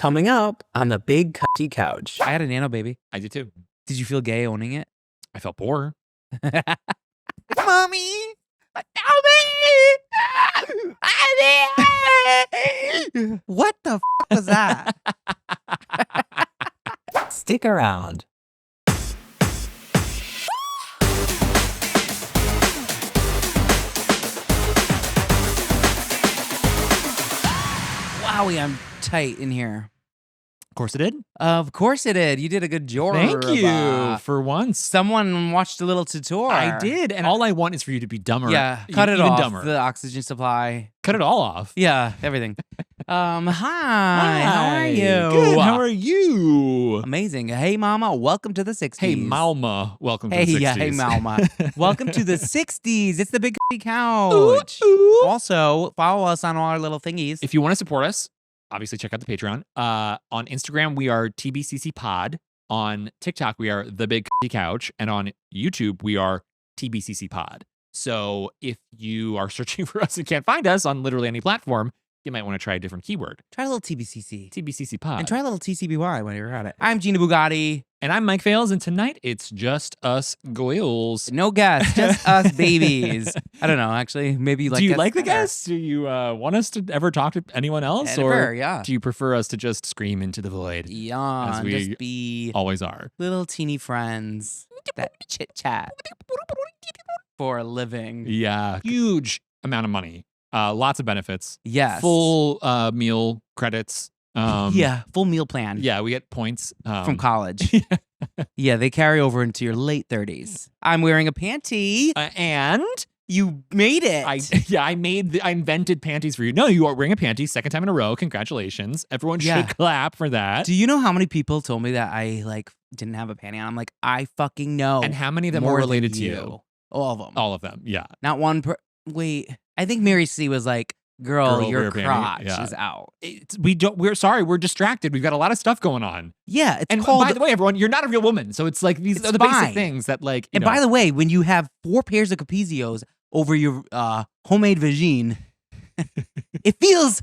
Coming up on the Big Cutty Couch. I had a nano baby. I did too. Did you feel gay owning it? I felt poor. Mommy! What the f was that? Stick around. Wowie, I'm tight in here. Of course it did. Of course it did. You did a good job. Thank you for once. Someone watched a little tutorial. I did, and all I want is for you to be dumber. Yeah, cut it even off. Dumber. The oxygen supply. Cut it all off. Yeah, everything. Hi. How are you? Good. How are you? Amazing. Hey, Mama. Welcome to the 60s. Hey, Mawma. Welcome to Hey, the 60s. yeah. Hey, Mawma. Welcome to the 60s. It's the Big Couch. Ooh. Also, follow us on all our little thingies. If you want to support us, obviously check out the Patreon. On Instagram, we are TBCC Pod. On TikTok, we are The Big Couch. And on YouTube, we are TBCC Pod. So if you are searching for us and can't find us on literally any platform, you might want to try a different keyword. Try a little TBCC. TBCC Pod. And try a little TCBY when you're at it. I'm Gina Bugatti. And I'm Mike Fails, and tonight it's just us goyles. No guests, just us babies. I don't know, actually. Maybe you like Do you guests like the better. guests? Do you want us to ever talk to anyone else? Never, or yeah. do you prefer us to just scream into the void? Yeah, As we just be always are. little teeny friends that chit chat for a living. Yeah. Huge amount of money. Lots of benefits. Yes. Full meal credits. Yeah, full meal plan. Yeah, we get points. From college. Yeah, they carry over into your late 30s. I'm wearing a panty. And You made it. I invented panties for you. No, you are wearing a panty second time in a row. Congratulations. Everyone Yeah. should clap for that. Do you know how many people told me that I didn't have a panty on? I'm like, I fucking know. And how many of them more were than related to you? All of them. All of them. Yeah. Not one wait, I think Mary C was like, girl Girl, your wear a panty. crotch Yeah. is out. We're sorry. We're distracted. We've got a lot of stuff going on. Yeah, it's And called. by the way, everyone, you're not a real woman. So it's like these It's are the fine. basic things that like, you and know, by the way, when you have 4 pairs of capizios over your homemade vagine, it feels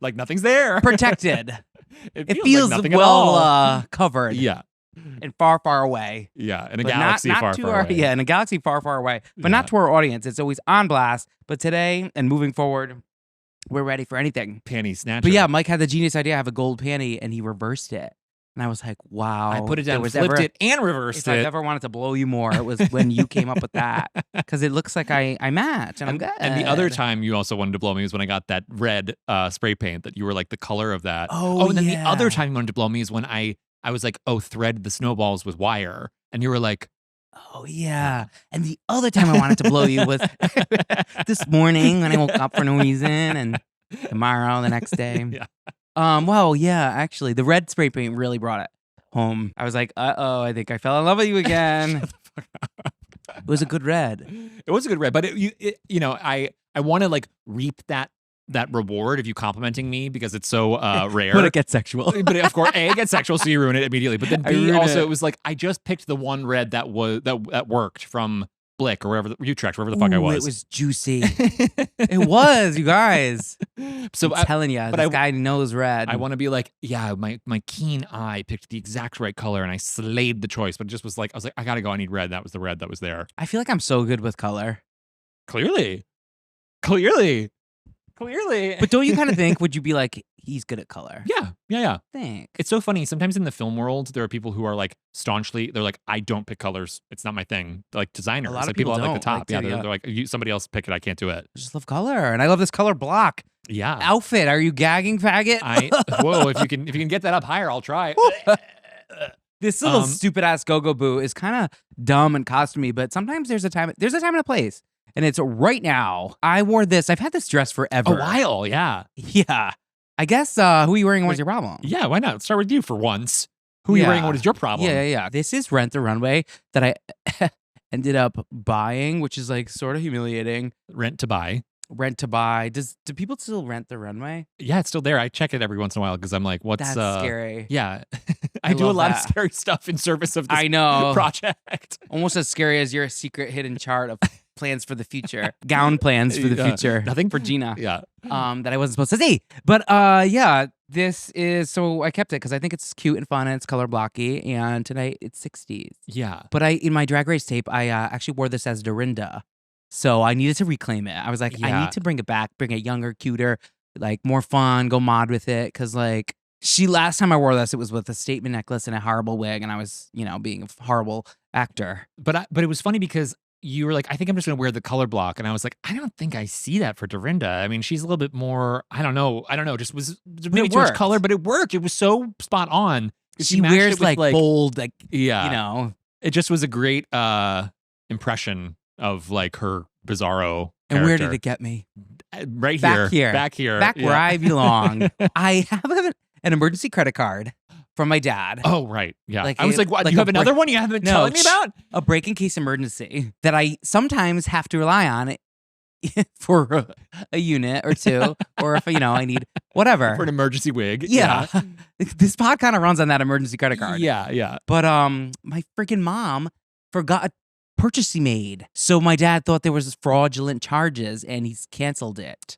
like nothing's there. protected. It It feels feels like nothing at well all. covered. Yeah. And far, far away. Yeah. In a But galaxy not far, to far our, away. Yeah, in a galaxy far, far away. But Yeah. not to our audience. It's always on blast. But today and moving forward, we're ready for anything. Panty snatcher. But yeah, Mike had the genius idea. I have a gold panty, and he reversed it. And I was like, wow. I put it there down, was flipped ever- it, and reversed If I've it. ever wanted to blow you more, it was when you came up with that. Because it looks like I match, and I'm good. And the other time you also wanted to blow me was when I got that red spray paint that you were like the color of that. Oh, and then yeah. the other time you wanted to blow me is when I was like, oh, thread the snowballs with wire. And you were like, Oh, yeah. And the other time I wanted to blow you was this morning when I woke up for no reason, and tomorrow, the next day. Yeah. Well, yeah, actually, the red spray paint really brought it home. I was like, uh-oh, I think I fell in love with you again. It was a good red. It was a good red, but I want to like reap that reward of you complimenting me because it's so rare. But it gets sexual. But of course, A, it gets sexual, so you ruin it immediately. But then I B, ruin also it. it was like I just picked the one red that worked from Blick or wherever Utrecht, wherever the fuck I Ooh, was. It was juicy. It was, you guys. So I'm telling you, this guy knows red. I want to be like, yeah, my keen eye picked the exact right color and I slayed the choice, but it just was like, I was like, I gotta go, I need red. That was the red that was there. I feel like I'm so good with color. Clearly. But don't you kind of think, would you be like, he's good at color? Yeah. Think. It's so funny. Sometimes in the film world, there are people who are like staunchly, they're like, I don't pick colors. It's not my thing. They're like designers. A lot of like people at like the don't top. like Yeah, to, they're like, somebody else pick it. I can't do it. I just love color. And I love this color block. Yeah. Outfit. Are you gagging, faggot? Whoa, if you can get that up higher, I'll try. This little stupid ass go-go boo is kind of dumb and costumey, but sometimes there's a time and a place. And it's right now. I wore this. I've had this dress forever. A while, yeah. Yeah. I guess who are you wearing? What's your problem? Yeah, why not? Let's start with you for once. Who are you wearing? What is your problem? Yeah. This is Rent the Runway that I ended up buying, which is like sort of humiliating. Rent to buy. Rent to buy. Do people still rent the runway? Yeah, it's still there. I check it every once in a while because I'm like, what's That's scary. Yeah. I do a love lot that. of scary stuff in service of this I know. project. Almost as scary as your secret hidden chart of plans for the future, gown plans for the future. Nothing for Gina. Yeah. That I wasn't supposed to see. But yeah, this is so I kept it because I think it's cute and fun and it's color blocky. And tonight it's 60s. Yeah. But in my Drag Race tape, I actually wore this as Dorinda. So I needed to reclaim it. I was like, I need to bring it back, bring it younger, cuter, like more fun, go mod with it. Cause like last time I wore this, it was with a statement necklace and a horrible wig. And I was, being a horrible actor. But it was funny because you were like, I think I'm just going to wear the color block. And I was like, I don't think I see that for Dorinda. I mean, she's a little bit more, I don't know, just was maybe too much color, but it worked. It was so spot on. She wears like bold, like, It just was a great impression of like her bizarro And character. where did it get me? Right Back here. Back here. Back where I belong. I have an emergency credit card from my dad. Oh, right. Yeah. Like I was like, what? You have another one you haven't been telling me about? A break-in-case emergency that I sometimes have to rely on for a unit or two, or if, I need whatever. For an emergency wig. Yeah. This pod kind of runs on that emergency credit card. Yeah, yeah. But my freaking mom forgot a purchase he made. So my dad thought there was fraudulent charges and he's canceled it.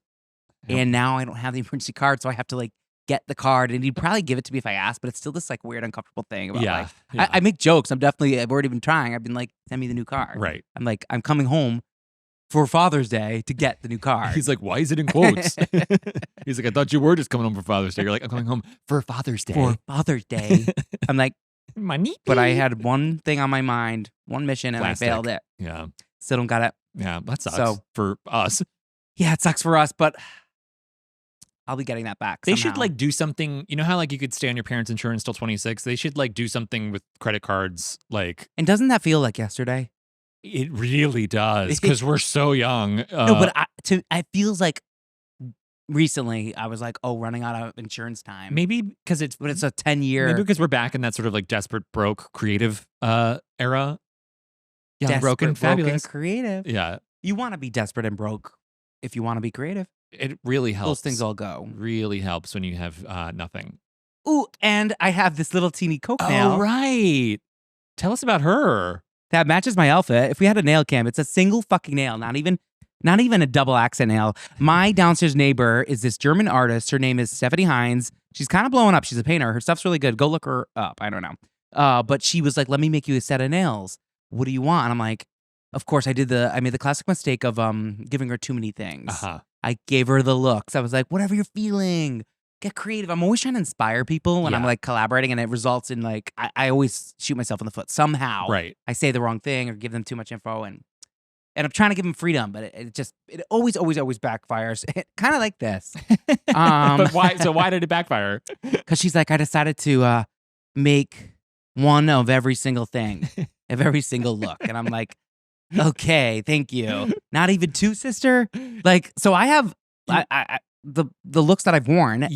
Yep. And now I don't have the emergency card, so I have to like get the card, and he'd probably give it to me if I asked, but it's still this like weird, uncomfortable thing about like, I make jokes. I've already been trying. I've been like, send me the new card. Right. I'm like, I'm coming home for Father's Day to get the new card. He's like, why is it in quotes? He's like, I thought you were just coming home for Father's Day. You're like, I'm coming home for Father's Day. For Father's Day. I'm like, money. But I had one thing on my mind, one mission, and Plastic. I failed it. Yeah. Still don't got it. Yeah, that sucks So, for us. Yeah, it sucks for us, but I'll be getting that back They somehow. should like do something, you know how like you could stay on your parents' insurance till 26? They should like do something with credit cards like. And doesn't that feel like yesterday? It really does, because we're so young. No, but it feels like recently I was like, oh, running out of insurance time. Maybe because it's 10-year. Maybe because we're back in that sort of like desperate, broke, creative era. Young, Desperate, broken, fabulous. creative. Yeah. You want to be desperate and broke if you want to be creative. It really helps. Those things all go. Really helps when you have nothing. Ooh, and I have this little teeny Coke nail. Oh, right. Tell us about her. That matches my outfit. If we had a nail cam, it's a single fucking nail, not even a double accent nail. My downstairs neighbor is this German artist. Her name is Stephanie Hines. She's kind of blowing up. She's a painter. Her stuff's really good. Go look her up. I don't know. But she was like, let me make you a set of nails. What do you want? And I'm like, of course, I made the classic mistake of giving her too many things. Uh-huh. I gave her the looks. I was like, whatever you're feeling, get creative. I'm always trying to inspire people when I'm like collaborating, and it results in like, I always shoot myself in the foot somehow. Right. I say the wrong thing or give them too much info, and I'm trying to give them freedom, but it always backfires. Kind of like this. But why? So why did it backfire? Because she's like, I decided to make one of every single thing, of every single look. And I'm like, okay, thank you. Not even two, sister? Like, so I have the looks that I've worn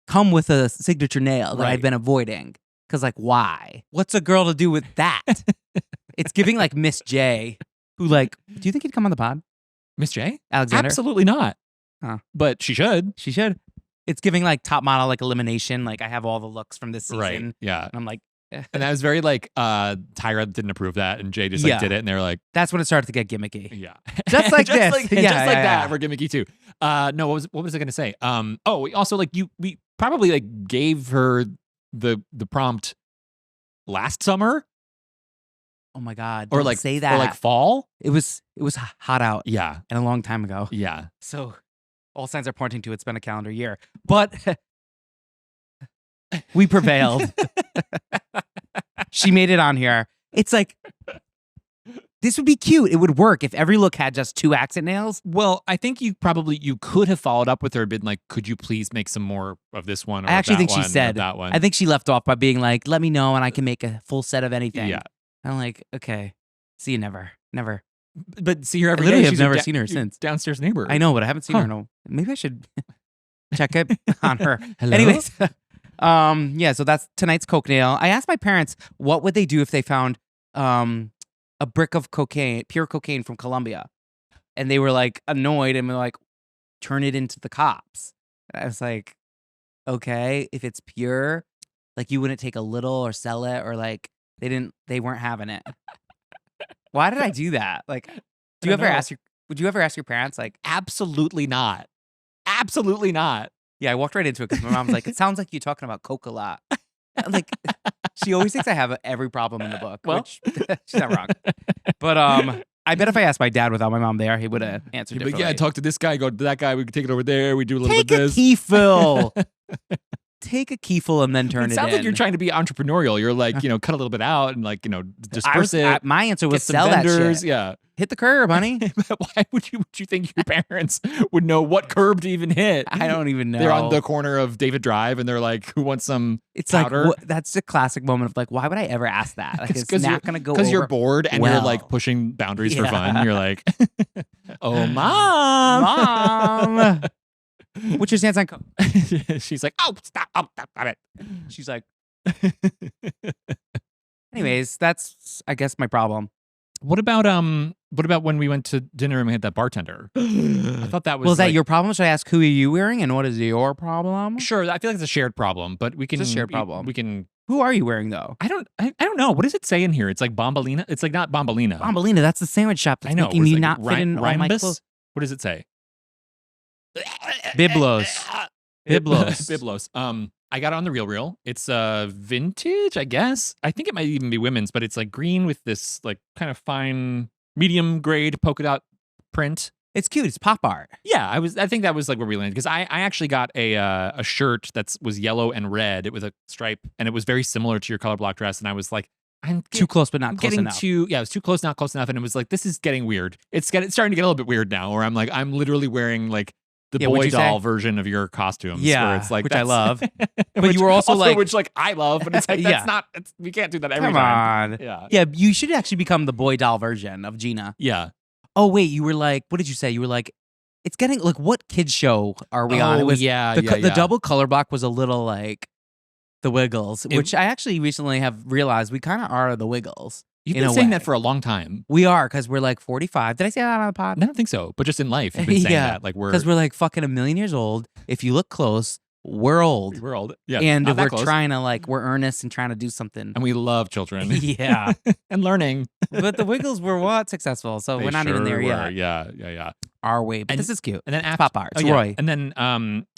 come with a signature nail that I've been avoiding. Because like, why? What's a girl to do with that? It's giving like Miss J, who like, do you think he'd come on the pod? Miss J? Alexander? Absolutely not. Huh. But she should. She should. It's giving like top model, like elimination. Like I have all the looks from this season. Right. Yeah. And I'm like, and that was very like Tyra didn't approve that, and Jay just like did it, and they were like, that's when it started to get gimmicky. Yeah. Just like this. Just like that. We're gimmicky too. No, what was I gonna say? We also like we probably like gave her the prompt last summer. Oh my God. Or Don't like say that. Or like fall. It was hot out. Yeah. And a long time ago. Yeah. So all signs are pointing to it's been a calendar year. But we prevailed. She made it on here. It's like, this would be cute. It would work if every look had just two accent nails. Well, I think you could have followed up with her and been like, could you please make some more of this one? Or I actually think one, she said that one. I think she left off by being like, let me know and I can make a full set of anything. Yeah. And I'm like, okay. See you never. But see her every I literally day. have never seen her since. Downstairs neighbor. I know, but I haven't seen her in a. Maybe I should check it on her. Hello? Anyways, yeah. So that's tonight's coke nail. I asked my parents what would they do if they found a brick of cocaine, pure cocaine from Colombia, and they were like annoyed and were like, turn it into the cops. And I was like, okay, if it's pure, like you wouldn't take a little or sell it, or like they weren't having it. Why did I do that? Like, you ever know. ask your Would you ever ask your parents like? Absolutely not. Absolutely not. Yeah, I walked right into it because my mom's like, "It sounds like you're talking about Coke a lot." I'm like, she always thinks I have every problem in the book, Well. which she's not wrong. But I bet if I asked my dad without my mom there, he would have answered You'd be differently. like, yeah, talk to this guy, go to that guy, we can take it over there, we do a little Take bit a of this. key fill. Take a key full and then turn It it sounds in. like you're trying to be entrepreneurial. You're like, cut a little bit out and like, disperse it. My answer was Get some sell vendors. that shit. Yeah. Hit the curb, honey. But why would you think your parents would know what curb to even hit? I don't even know. They're on the corner of David Drive and they're like, who wants some It's powder? like that's a classic moment of like, why would I ever ask that? Like, it's not gonna go Because you're over board and you're like well. pushing boundaries for Yeah. fun. You're like, oh, mom. Mom. What's your stance on Coke? She's like, oh, stop it. She's like, anyways, that's I guess my problem. What about when we went to dinner and we had that bartender? I thought that was Well, is that like- your problem? Should I ask who are you wearing and what is your problem? Sure, I feel like it's a shared problem, but we can It's a shared problem. We can. Who are you wearing though? I don't know. What does it say in here? It's like Bombalina. It's like not Bombalina. Bombalina, that's the sandwich shop that's I know. making What is me it, not fit in all my Rhimbus? clothes. What does it say? Biblos. Biblos. Biblos. I got it on the real. It's vintage, I guess. I think it might even be women's, but it's like green with this like kind of fine medium grade polka dot print. It's cute. It's pop art. Yeah, I think that was like where we landed because I actually got a shirt that was yellow and red with a stripe, and it was very similar to your color block dress. And I was like, Too close, but not I'm close getting enough. it was too close, not close enough, and it was like this is getting weird. It's starting to get a little bit weird now, where I'm like I'm literally wearing like the Yeah, what'd boy you doll say? version of your costumes. Yeah, where it's like which I that's- love. But you were also like- which like I love, but it's like Yeah. that's not. We can't do that every Come time. on. Yeah. Yeah, you should actually become the boy doll version of Gina. Yeah. Oh wait, you were like, what did you say? You were like, it's getting like, what kids show are we on? It was the double color block was a little like the Wiggles, which I actually recently have realized we kind of are the Wiggles. You've in been a saying way. that for a long time. We are because we're like 45. Did I say that on the pod? I don't think so, but just in life, you've been saying Yeah, that. Like Because we're like fucking a million years old. If you look close, we're old. we're old. Yeah. And not that we're close. trying to like, we're earnest and trying to do something. And we love children. Yeah. And learning. But the Wiggles were what? Successful. So They we're not even there sure yet. were. Yeah. Our way. But And- this is cute. And then It's after pop art. It's yeah. Roy. And then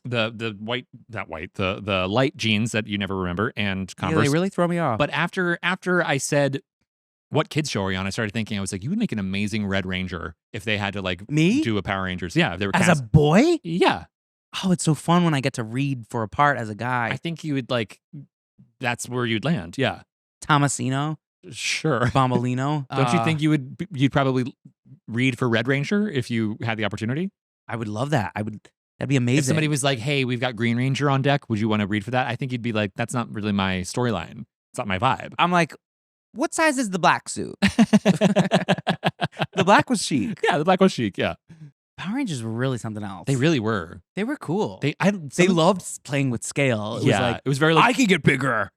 the the light jeans that you never remember and Yeah, Converse. they really throw me off. But after I said what kids show are you on, I started thinking, I was like, you would make an amazing Red Ranger if they had to like me? do a Power Rangers. Yeah, if they were As cast. a boy? Yeah. Oh, it's so fun when I get to read for a part as a guy. I think you would like that's where you'd land. Yeah. Tomasino, Sure. Bombalino. Don't you think you'd probably read for Red Ranger if you had the opportunity? I would love that. That'd be amazing. If somebody was like, "Hey, we've got Green Ranger on deck. Would you want to read for that?" I think you'd be like, "That's not really my storyline. It's not my vibe." I'm like, what size is the black suit? The black was chic. Yeah, the black was chic. Yeah, Power Rangers were really something else. they really were. They were cool. They They loved playing with scale. It was like, it was very like I could get bigger.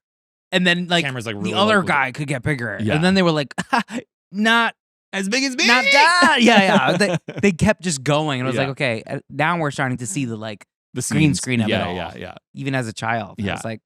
And then like cameras like really the other low- guy could get bigger. Yeah. And then they were like, not as big as me. not that. Yeah. They kept just going. And I was Yeah. like, okay, now we're starting to see the like the green scenes. screen of it yeah, all. Yeah. even as a child. I Yeah. was like,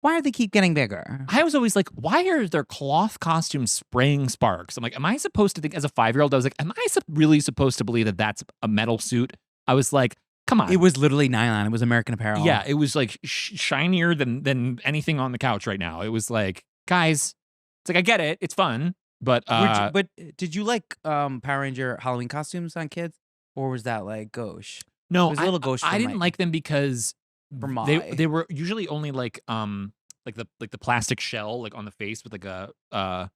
why do they keep getting bigger? I was always like, why are their cloth costumes spraying sparks? I'm like, am I supposed to think as a 5-year-old? I was like, am I really supposed to believe that that's a metal suit? I was like, come on. It was literally nylon. It was American Apparel. Yeah, it was like shinier than anything on the couch right now. It was like, guys, it's like I get it, it's fun, but but did you like Power Ranger Halloween costumes on kids? Or was that like gauche? no, it was a little gauche I for didn't Mike. like them because For my. they were usually only like the plastic shell like on the face with like a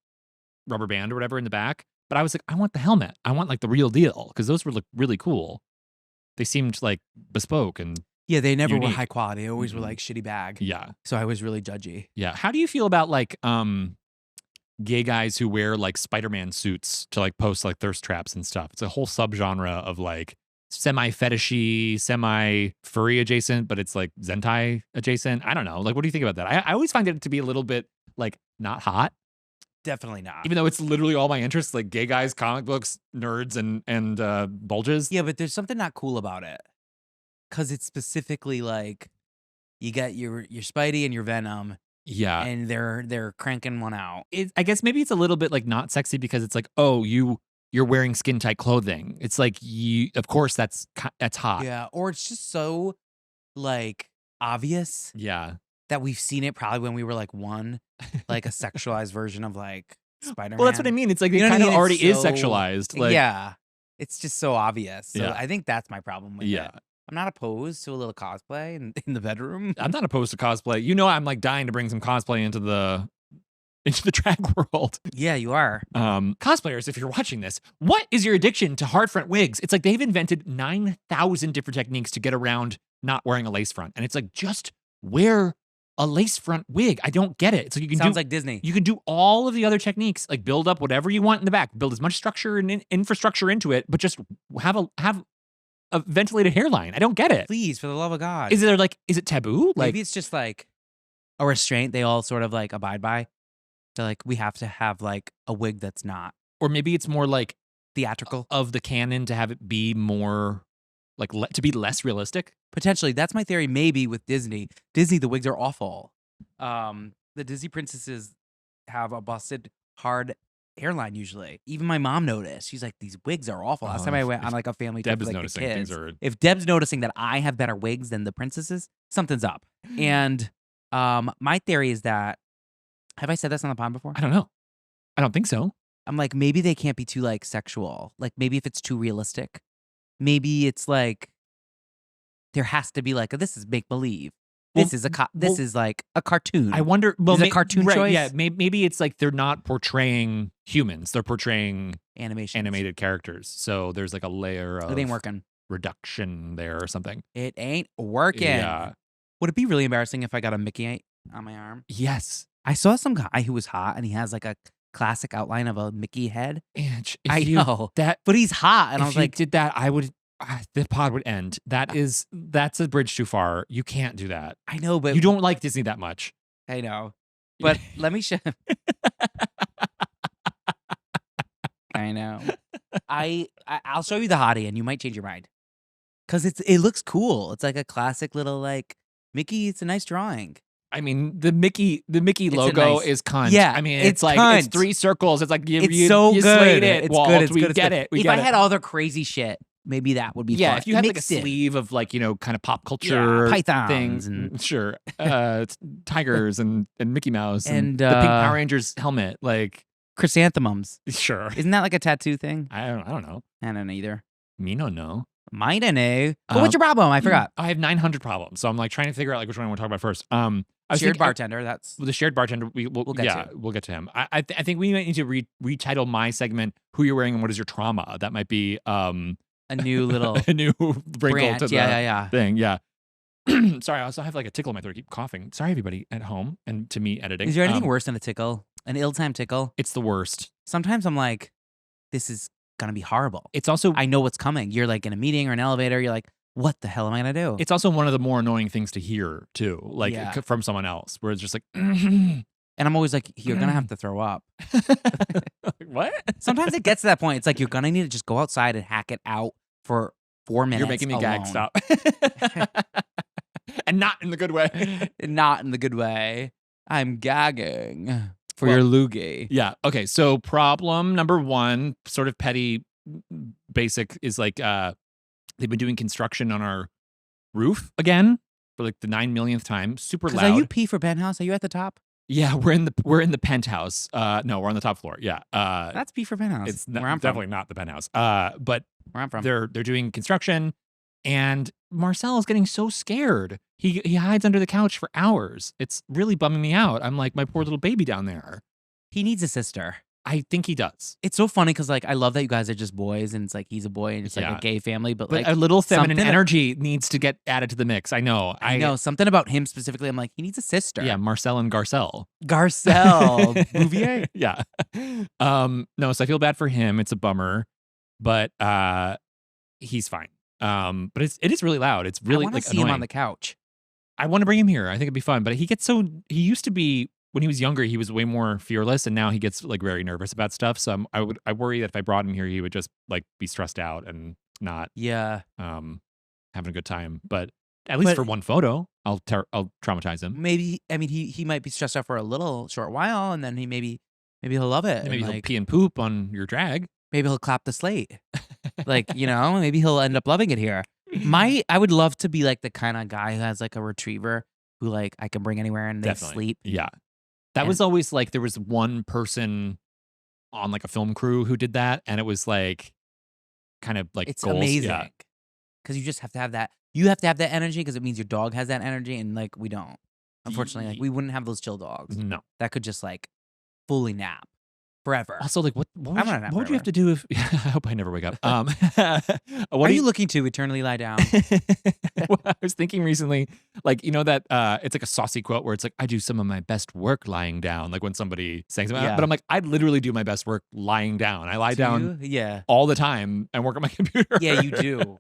rubber band or whatever in the back. But I was like, I want the helmet. I want like the real deal because those were like really cool. They seemed like bespoke and Yeah, they never were unique. high quality. They always were Mhm. like shitty bag. yeah. So I was really judgy. Yeah. How do you feel about like gay guys who wear like Spider-Man suits to like post like thirst traps and stuff? It's a whole subgenre of like semi-fetishy, semi-furry adjacent, but it's like Zentai adjacent. I don't know. Like, what do you think about that? I always find it to be a little bit like not hot, Definitely not. even though it's literally all my interests, like gay guys, comic books, nerds, and bulges. Yeah, but there's something not cool about it. Cause it's specifically like you got your Spidey and your Venom, Yeah. and they're cranking one out. I guess maybe it's a little bit like not sexy because it's like, oh, you you're wearing skin tight clothing. It's like of course that's hot. Yeah, or it's just so like obvious Yeah. that we've seen it probably when we were like one, like a sexualized version of like Spider-Man. Well, that's what I mean. It's like You it know what I kind of mean? already It's is so- sexualized. Like, yeah, it's just so obvious. So Yeah. I think that's my problem with Yeah. it. I'm not opposed to a little cosplay in the bedroom. I'm not opposed to cosplay. You know, I'm like dying to bring some cosplay into the drag world. Yeah, you are. Cosplayers, if you're watching this, what is your addiction to hard front wigs? It's like they've invented 9,000 different techniques to get around not wearing a lace front. And it's like, just wear a lace front wig. I don't get it. It's like you can Sounds like Disney. You can do all of the other techniques, like build up whatever you want in the back, build as much structure and infrastructure into it, but just have a ventilated hairline. I don't get it. Please, for the love of God. Is it taboo? Like, Maybe it's just like a restraint they all sort of like abide by. So like we have to have like a wig that's not or maybe it's more like theatrical. of the canon to have it be more like to be less realistic. Potentially, that's my theory. Maybe with Disney, the wigs are awful. The Disney princesses have a busted, hard hairline usually. Even my mom noticed. She's like, "These wigs are awful." Last time I went on like a family trip Deb with is like the noticing kids, things are if Deb's noticing that I have better wigs than the princesses, something's up. And my theory is that, have I said this on the pod before? I don't know. I don't think so. I'm like, maybe they can't be too like sexual. Like maybe if it's too realistic, maybe it's like there has to be like this is make believe. This is this is like a cartoon. I wonder. Well, is it a cartoon choice? Yeah, maybe it's like they're not portraying humans; they're portraying animated characters. So there's like a layer of It ain't working. reduction there or something. It ain't working. Yeah. Would it be really embarrassing if I got a Mickey on my arm? Yes. I saw some guy who was hot and he has like a classic outline of a Mickey head. And I know that, but he's hot, and I was like, did that, I would. The pod would end. That's a bridge too far. You can't do that. I know, but You don't like Disney that much. I know. But let me show. I know. I'll show you the hottie, and you might change your mind. Cause it looks cool. It's like a classic little like Mickey. It's a nice drawing. I mean, the Mickey a logo nice- is cunt. Yeah, I mean, it's it's like it's cunt. 3 circles. It's like you It's so you good. slayed it. It's Walt. good. It's We good. It's get good. it. We If get I it. had other crazy shit, maybe that would be Yeah, fun. if you had like a Mixed in. sleeve of like, kind of pop culture pythons things, and- sure, tigers and Mickey Mouse And, the pink Power Rangers helmet, like chrysanthemums. sure. Isn't that like a tattoo thing? I don't know. I don't know either. Me no know. Might I know. But what's your problem? I forgot. I have 900 problems, so I'm like trying to figure out like which one I want to talk about first. I was Shared thinking- bartender. That's the shared bartender. We'll get to. we'll get to him. I think we might need to retitle my segment. Who you're wearing and what is your trauma? That might be a new little a new wrinkle branch. to the Yeah. thing. Yeah. Sorry, I also have like a tickle in my throat. I keep coughing. Sorry, everybody at home and to me editing. Is there anything worse than a tickle? An ill-timed tickle? It's the worst. Sometimes I'm like, this is gonna be horrible. It's also I know what's coming. You're like in a meeting or an elevator. You're like, what the hell am I gonna do? it's also one of the more annoying things to hear too, like Yeah. from someone else, where it's just like, And I'm always like, you're gonna have to throw up. what? Sometimes it gets to that point. It's like you're gonna need to just go outside and hack it out for 4 minutes. You're making me gag. alone. Stop. And not in the good way. Not in the good way. I'm gagging for your loogie. Yeah. Okay. So problem number 1, sort of petty, basic, is like they've been doing construction on our roof again for like the 9 millionth time. Super loud. Are you P for penthouse? Are you at the top? Yeah, we're in the penthouse. No, we're on the top floor. Yeah. That's P for penthouse. It's where I'm definitely not the penthouse. But Where I'm from. they're doing construction, and Marcel is getting so scared. He hides under the couch for hours. It's really bumming me out. I'm like, my poor little baby down there. He needs a sister. I think he does. It's so funny because like I love that you guys are just boys and it's like he's a boy and it's like Yeah. a gay family, but But like a little feminine something- energy needs to get added to the mix. I know. I know something about him specifically. I'm like, he needs a sister. Yeah, Marcel and Garcelle. Garcelle Bouvier. Yeah. No, so I feel bad for him. It's a bummer, but he's fine. But it is really loud. It's really I want like to see annoying. him on the couch. I want to bring him here. I think it'd be fun. But he used to be, when he was younger, he was way more fearless, and now he gets like very nervous about stuff. So I worry that if I brought him here, he would just like be stressed out and not Yeah. having a good time. But at least for one photo, I'll traumatize him. Maybe he might be stressed out for a little short while and then maybe he'll love it. Maybe and, he'll like, pee and poop on your drag. maybe he'll clap the slate. Like, maybe he'll end up loving it here. I would love to be like the kind of guy who has like a retriever who like I can bring anywhere and they sleep. Yeah. That was always like, there was one person on like a film crew who did that. And it was like, kind of like It's goals. amazing. Yeah. Because you just have to have that. You have to have that energy because it means your dog has that energy. And like, we don't. Unfortunately, like we wouldn't have those chill dogs. No. That could just like fully nap forever. Also, like, what I'm gonna nap would you have to do if, I hope I never wake up. Are you looking to eternally lie down? Well, I was thinking recently, like, that it's like a saucy quote where it's like, I do some of my best work lying down. Like when somebody saying something, but I'm like, I literally do my best work lying down. I lie down all the time and work on my computer. Yeah, you do.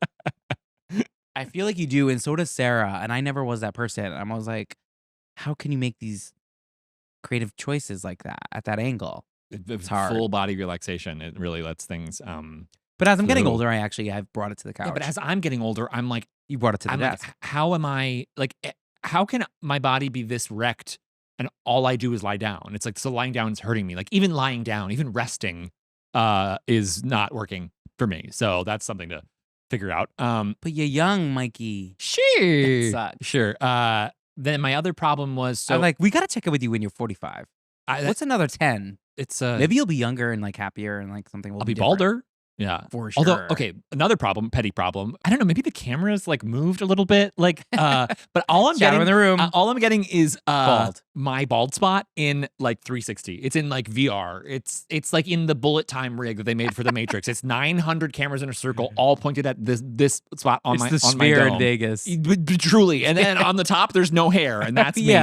I feel like you do. And so does Sarah. And I never was that person. I was like, how can you make these creative choices like that at that angle? It's hard. Full body relaxation. It really lets things. But as I'm getting older, I've brought it to the couch. Yeah, but as I'm getting older, I'm like, you brought it to the desk. Like, how am I like? How can my body be this wrecked and all I do is lie down? It's like, so lying down is hurting me. Like even lying down, even resting, is not working for me. So that's something to figure out. But you're young, Mikey. Sure, That sucks. sure. Then my other problem was I'm like, we gotta check in with you when you're 45. What's another 10? It's maybe you'll be younger and like happier and like something will I'll be different. balder. Yeah. For sure. Although, okay, another problem, petty problem. I don't know, maybe the camera's like moved a little bit. Like, but all I'm getting in the room. All I'm getting is Bald. my bald spot in like 360. It's in like VR. It's like in the bullet time rig that they made for the Matrix. It's 900 cameras in a circle, all pointed at this spot on It's my the sphere dome. in Vegas. Truly. And then on the top, there's no hair, and that's me.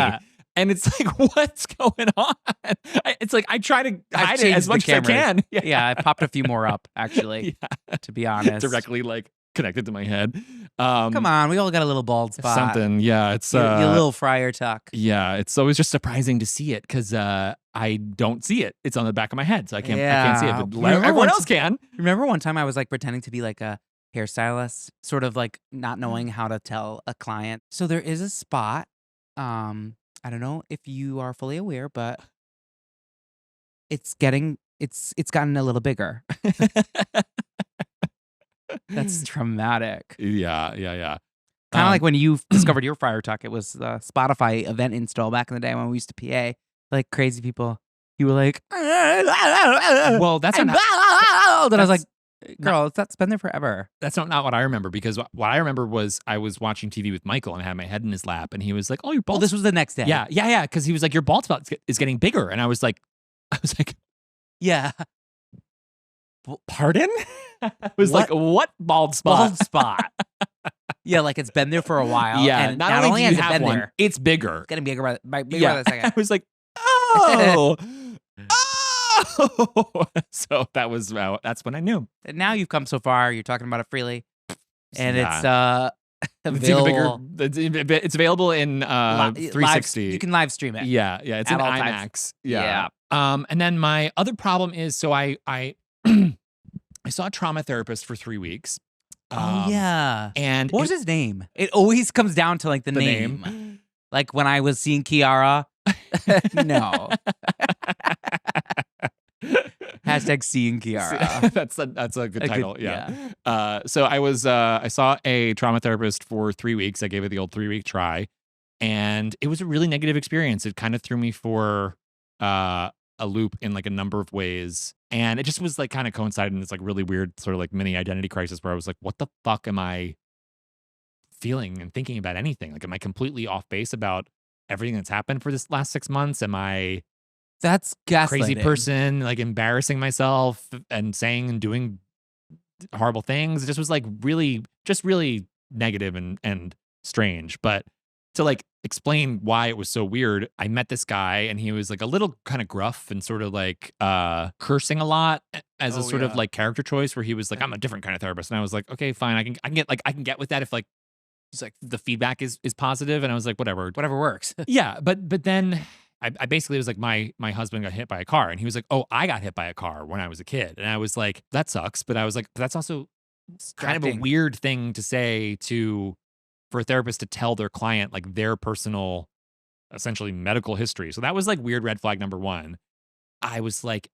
And it's like, what's going on? It's like, I try to hide it as much as I can. Yeah, I popped a few more up, actually, to be honest. Directly, like, connected to my head. Come on, we all got a little bald spot. Something, yeah. It's your little friar tuck. Yeah, it's always just surprising to see it because I don't see it. It's on the back of my head, so I can't see it. But everyone else can. Remember one time I was like pretending to be like a hairstylist, sort of like not knowing how to tell a client. So there is a spot. I don't know if you are fully aware, but it's gotten a little bigger. That's traumatic. Yeah. Kind of like when you discovered your Friar Tuck. It was a Spotify event install back in the day when we used to PA. Like crazy people. You were like, well, that's not. Then I was like, girl, that's been there forever. That's not what I remember, because what I remember was I was watching TV with Michael and I had my head in his lap and he was like, oh, your bald. Well, this was the next day. Yeah. Because he was like, your bald spot is getting bigger. And I was like, yeah. Pardon? I was like, what bald spot? Bald spot. Yeah, like it's been there for a while. Yeah, and not only do has you it have been one, there, it's bigger. It's getting bigger by the second. I was like, oh. So that's when I knew. And now you've come so far. You're talking about it freely, and it's available. It's even bigger. It's available in 360. You can live stream it. Yeah. It's in IMAX. Times. Yeah. And then my other problem is, so I I saw a trauma therapist for 3 weeks. Oh yeah. And what was his name? It always comes down to like the name. Like when I was seeing Kiara. No. Hashtag seeing Kiara. That's a good title. Yeah. So I saw a trauma therapist for 3 weeks. I gave it the old 3-week try, and it was a really negative experience. It kind of threw me for a loop in like a number of ways, and it just was like kind of coincided in this like really weird sort of like mini identity crisis where I was like, what the fuck am I feeling and thinking about anything? Like, am I completely off base about everything that's happened for this last 6 months? Am I that's gaslighting. Crazy person, like embarrassing myself and saying and doing horrible things? It just was like really negative and strange. But to like explain why it was so weird, I met this guy and he was like a little kind of gruff and sort of like cursing a lot as a sort of like character choice, where he was like, I'm a different kind of therapist. And I was like, okay, fine. I can get with that if like it's like the feedback is positive. And I was like, whatever works. Yeah. But then I basically was like, my husband got hit by a car, and he was like, oh, I got hit by a car when I was a kid. And I was like, that sucks. But I was like, that's also kind of a weird thing to say for a therapist to tell their client like their personal, essentially medical history. So that was like weird red flag number one. I was like,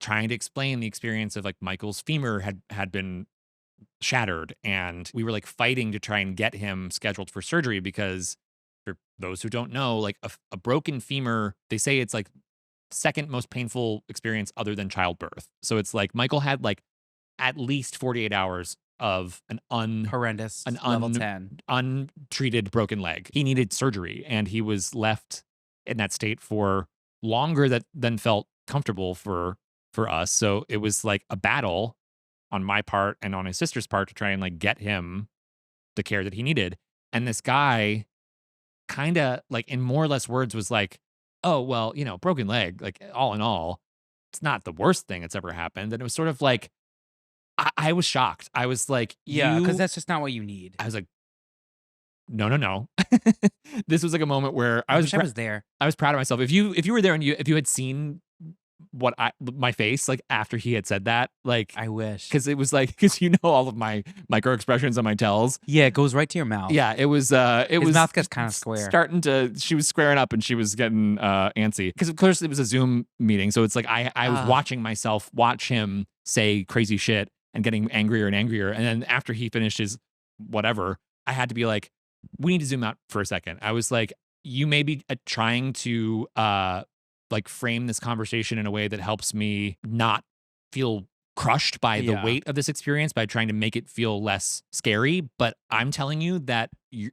trying to explain the experience of like Michael's femur had been shattered, and we were like fighting to try and get him scheduled for surgery because for those who don't know, like a broken femur, they say it's like second most painful experience other than childbirth. So it's like Michael had like at least 48 hours of an Horrendous. Level 10. untreated broken leg. He needed surgery, and he was left in that state for longer than felt comfortable for us. So it was like a battle on my part and on his sister's part to try and like get him the care that he needed. And this guy kind of like in more or less words was like, oh, well, you know, broken leg, like all in all, it's not the worst thing that's ever happened. And it was sort of like, I was shocked. I was like, Yeah, because that's just not what you need. I was like, no. This was like a moment where I wish I was there. I was proud of myself. If you were there and if you had seen my face like after he had said that, like I wish, because it was like because you know all of my micro expressions on my tells. Yeah, it goes right to your mouth. Yeah, it was. His mouth gets kind of square. She was squaring up and she was getting antsy because of course it was a Zoom meeting. So it's like I was watching myself watch him say crazy shit and getting angrier and angrier. And then after he finished his whatever, I had to be like, we need to zoom out for a second. I was like, you may be trying to like frame this conversation in a way that helps me not feel crushed by the weight of this experience by trying to make it feel less scary. But I'm telling you that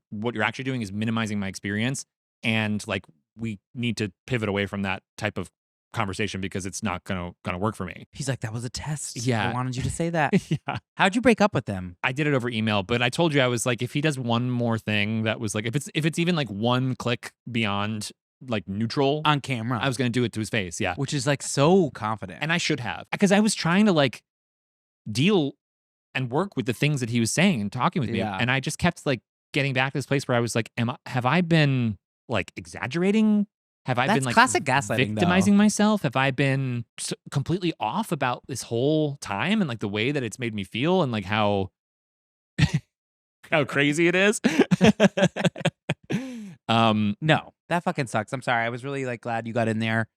what you're actually doing is minimizing my experience. And like, we need to pivot away from that type of conversation because it's not gonna work for me. He's like, that was a test. Yeah. I wanted you to say that. Yeah. How'd you break up with him? I did it over email, but I told you I was like, if he does one more thing that was like, if it's even like one click beyond like neutral On camera. I was gonna do it to his face. Yeah. Which is like so confident. And I should have, because I was trying to like deal and work with the things that he was saying and talking with me. Yeah. And I just kept like getting back to this place where I was like, have I been like exaggerating? Have I That's been like classic gaslighting, victimizing myself? Have I been completely off about this whole time and like the way that it's made me feel and like how crazy it is? No, that fucking sucks. I'm sorry. I was really like glad you got in there.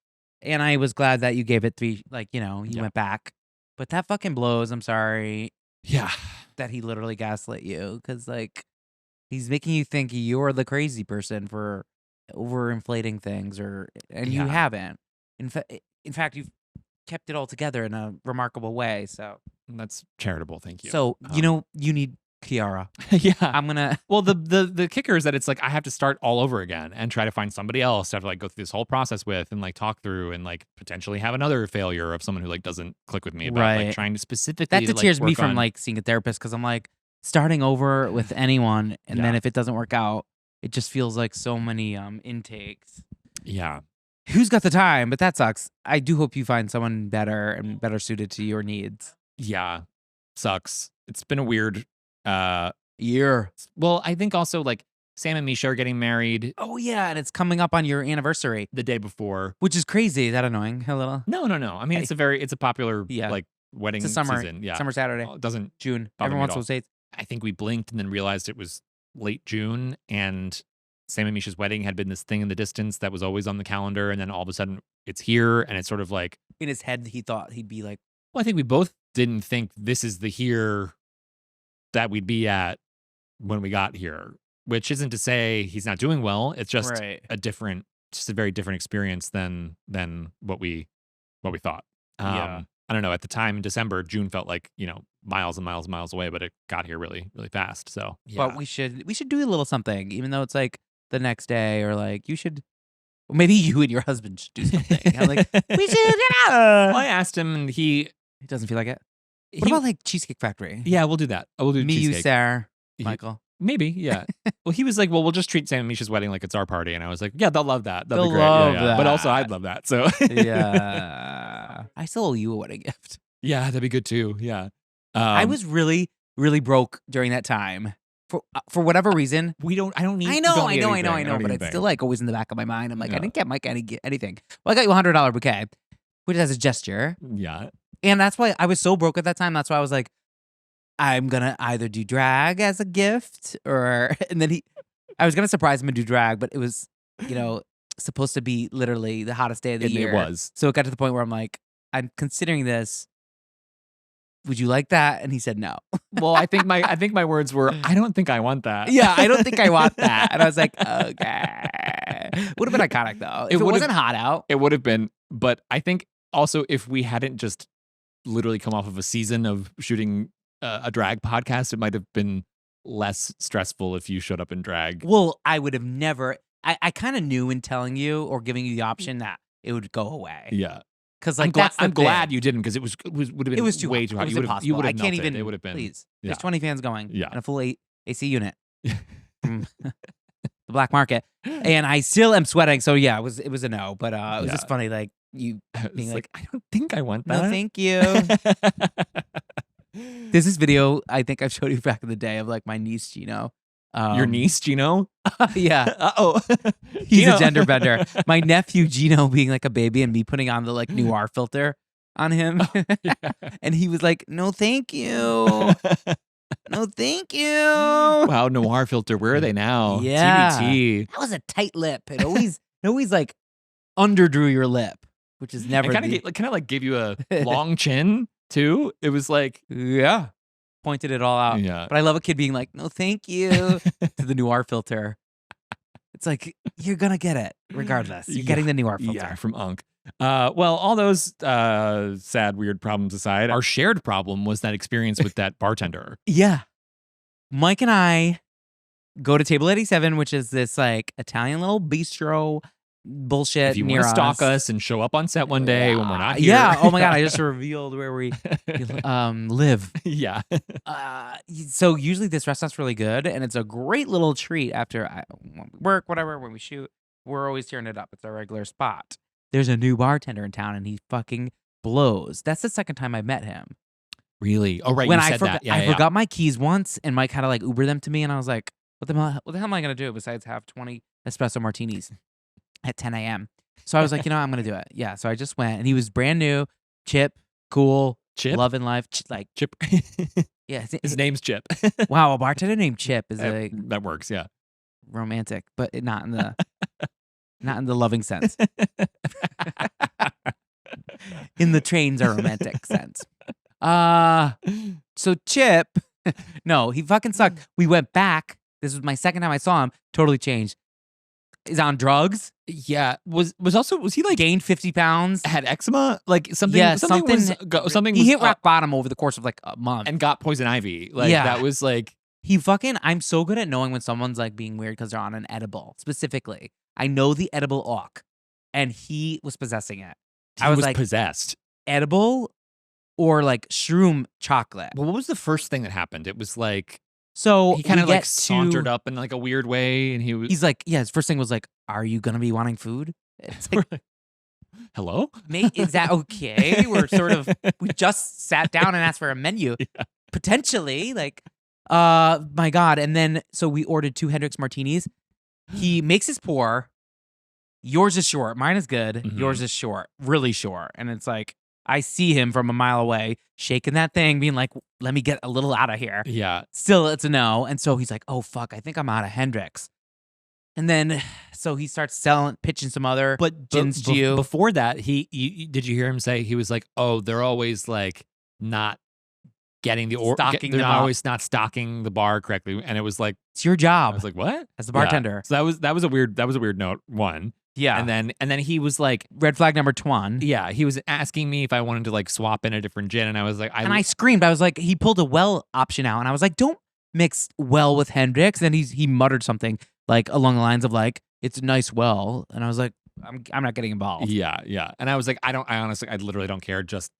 And I was glad that you gave it 3, like, you know, you went back. But that fucking blows. I'm sorry Yeah. that he literally gaslit you. Cause like he's making you think you're the crazy person for overinflating things and you haven't. In fact, you've kept it all together in a remarkable way. So That's charitable. Thank you. So, you know, you need Kiara. Yeah. I'm gonna. Well, the kicker is that it's like I have to start all over again and try to find somebody else to have to like go through this whole process with and like talk through and like potentially have another failure of someone who like doesn't click with me about like trying to specifically. That deters me from like seeing a therapist because I'm like starting over with anyone, and then if it doesn't work out, it just feels like so many intakes. Yeah. Who's got the time? But that sucks. I do hope you find someone better and better suited to your needs. Yeah. Sucks. It's been a weird year. Well, I think also like Sam and Misha are getting married. Oh yeah, and it's coming up on your anniversary the day before, which is crazy. Is that annoying? A little? No. I mean, it's a popular like wedding it's a summer season. Yeah, summer Saturday. It doesn't June. Everyone wants those dates. I think we blinked and then realized it was late June, and Sam and Misha's wedding had been this thing in the distance that was always on the calendar, and then all of a sudden it's here, and it's sort of like in his head he thought he'd be like. Well, I think we both didn't think this is the here that we'd be at when we got here, which isn't to say he's not doing well. It's just a very different experience than what we thought. I don't know. At the time in December, June felt like, you know, miles and miles and miles away, but it got here really, really fast. So, But we should do a little something, even though it's like the next day, or like you should. Maybe you and your husband should do something. I'm like, we should. Well, I asked him, and he doesn't feel like it. What about like Cheesecake Factory? Yeah, we'll do that. We'll do me, cheesecake. you, Sarah, Michael. Maybe, yeah. Well, he was like, well, we'll just treat Sam and Misha's wedding like it's our party. And I was like, yeah, they'll love that. That'll be great. Love yeah. that. But also, I'd love that. So, yeah. I still owe you a wedding gift. Yeah, that'd be good too. Yeah. I was really, really broke during that time. For whatever reason. I don't need. I know. But it's still like always in the back of my mind. I'm like, I didn't get Mike anything. Well, I got you $100 bouquet, which is a gesture. Yeah. And that's why I was so broke at that time. That's why I was like, I'm going to either do drag as a gift and then I was going to surprise him and do drag, but it was, you know, supposed to be literally the hottest day of the year. It was. So it got to the point where I'm like, I'm considering this. Would you like that? And he said no. Well, I think my words were, I don't think I want that. Yeah, I don't think I want that. And I was like, okay. Would have been iconic though. If it wasn't hot out. It would have been. But I think also if we hadn't just literally come off of a season of shooting a drag podcast, it might have been less stressful if you showed up in drag. Well, I would have never. I kind of knew in telling you or giving you the option that it would go away. Yeah. Because like I'm glad you didn't, because it would have been too way hot. too hot. It was You impossible. would have I can't melted. even. It would have been. Please. Yeah. There's 20 fans going. Yeah. And a full AC unit. From the black market. And I still am sweating. So yeah, it was a no. But it was just funny, like you being like, I don't think I want that. no, thank you. There's this video I think I've showed you back in the day of like my niece Gino. Your niece Gino? Yeah. Uh-oh. He's Gino. a gender bender. My nephew Gino being like a baby and me putting on the like Noir filter on him. Yeah. And he was like, no, thank you. No, thank you. Wow, Noir Filter. Where are they now? Yeah. TBT. That was a tight lip. It always like underdrew your lip, which is never. Kind of like gave you a long chin too. It was like, yeah, pointed it all out. yeah. But I love a kid being like, no, thank you to the Noir filter. It's like, you're gonna get it regardless. You're getting the Noir filter. Yeah, from Unk. Well, all those sad, weird problems aside, our shared problem was that experience with that bartender. Yeah. Mike and I go to Table 87, which is this like Italian little bistro bullshit. If you near want to stalk us. us and show up on set one day when we're not here. Yeah. Oh my God. I just revealed where we live. Yeah. So usually this restaurant's really good and it's a great little treat after when we work, whatever, when we shoot. We're always tearing it up. It's our regular spot. There's a new bartender in town and he fucking blows. That's the second time I met him. Really? Oh, right. When you I said that. Yeah, I yeah. forgot my keys once and Mike had to like Uber them to me and I was like, what the hell am I going to do besides have 20 espresso martinis at 10 a.m.? So I was like, I'm going to do it. Yeah. So I just went and he was brand new, Chip, cool, Chip? loving life. Like, Chip. yeah. His name's Chip. Wow. A bartender named Chip is like that works. Yeah. romantic, but not in the not in the loving sense. In the trains are romantic sense. So Chip, no, he fucking sucked. We went back. This was my second time I saw him. Totally changed. He's on drugs. Yeah. Was he like Gained 50 pounds. had eczema? Like something? Yeah, something He was hit up rock bottom over the course of like a month. and got poison ivy. Like Yeah. that was like. I'm so good at knowing when someone's like being weird because they're on an edible. Specifically, I know the edible awk, and he was possessing it. He was like possessed. Edible or like shroom chocolate. Well, what was the first thing that happened? It was like So he kind of we like get sauntered to- up in like a weird way, and He's like, yeah. His first thing was like, "Are you gonna be wanting food?" It's like, hello? mate, is that okay? We just sat down and asked for a menu, Yeah. potentially. Like, my God. And then so we ordered 2 Hendrix martinis. He makes his pour. Yours is short. Mine is good. Mhm. Yours is short, really short. And it's like I see him from a mile away shaking that thing, being like, "Let me get a little out of here." Yeah. Still, it's a no. And so he's like, "Oh fuck, I think I'm out of Hendrix." And then so he starts pitching some other gins to you. Before that, did you hear him say he was like, "Oh, they're always like not getting the Stocking they're them not up. always not stocking the bar correctly," and it was like It's your I job was like, "What?" as the Yeah. bartender. So that was a weird note. One, Yeah. and then he was like, Red flag number 1. yeah, he was asking me if I wanted to like swap in a different gin, and I was like, And I screamed. I was like, he pulled a well option out, and I was like, "Don't mix well with Hendrix." And he muttered something like along the lines of like, "It's a nice well," and I was like, "I'm not getting involved." yeah, and I was like, I honestly, I literally don't care. Just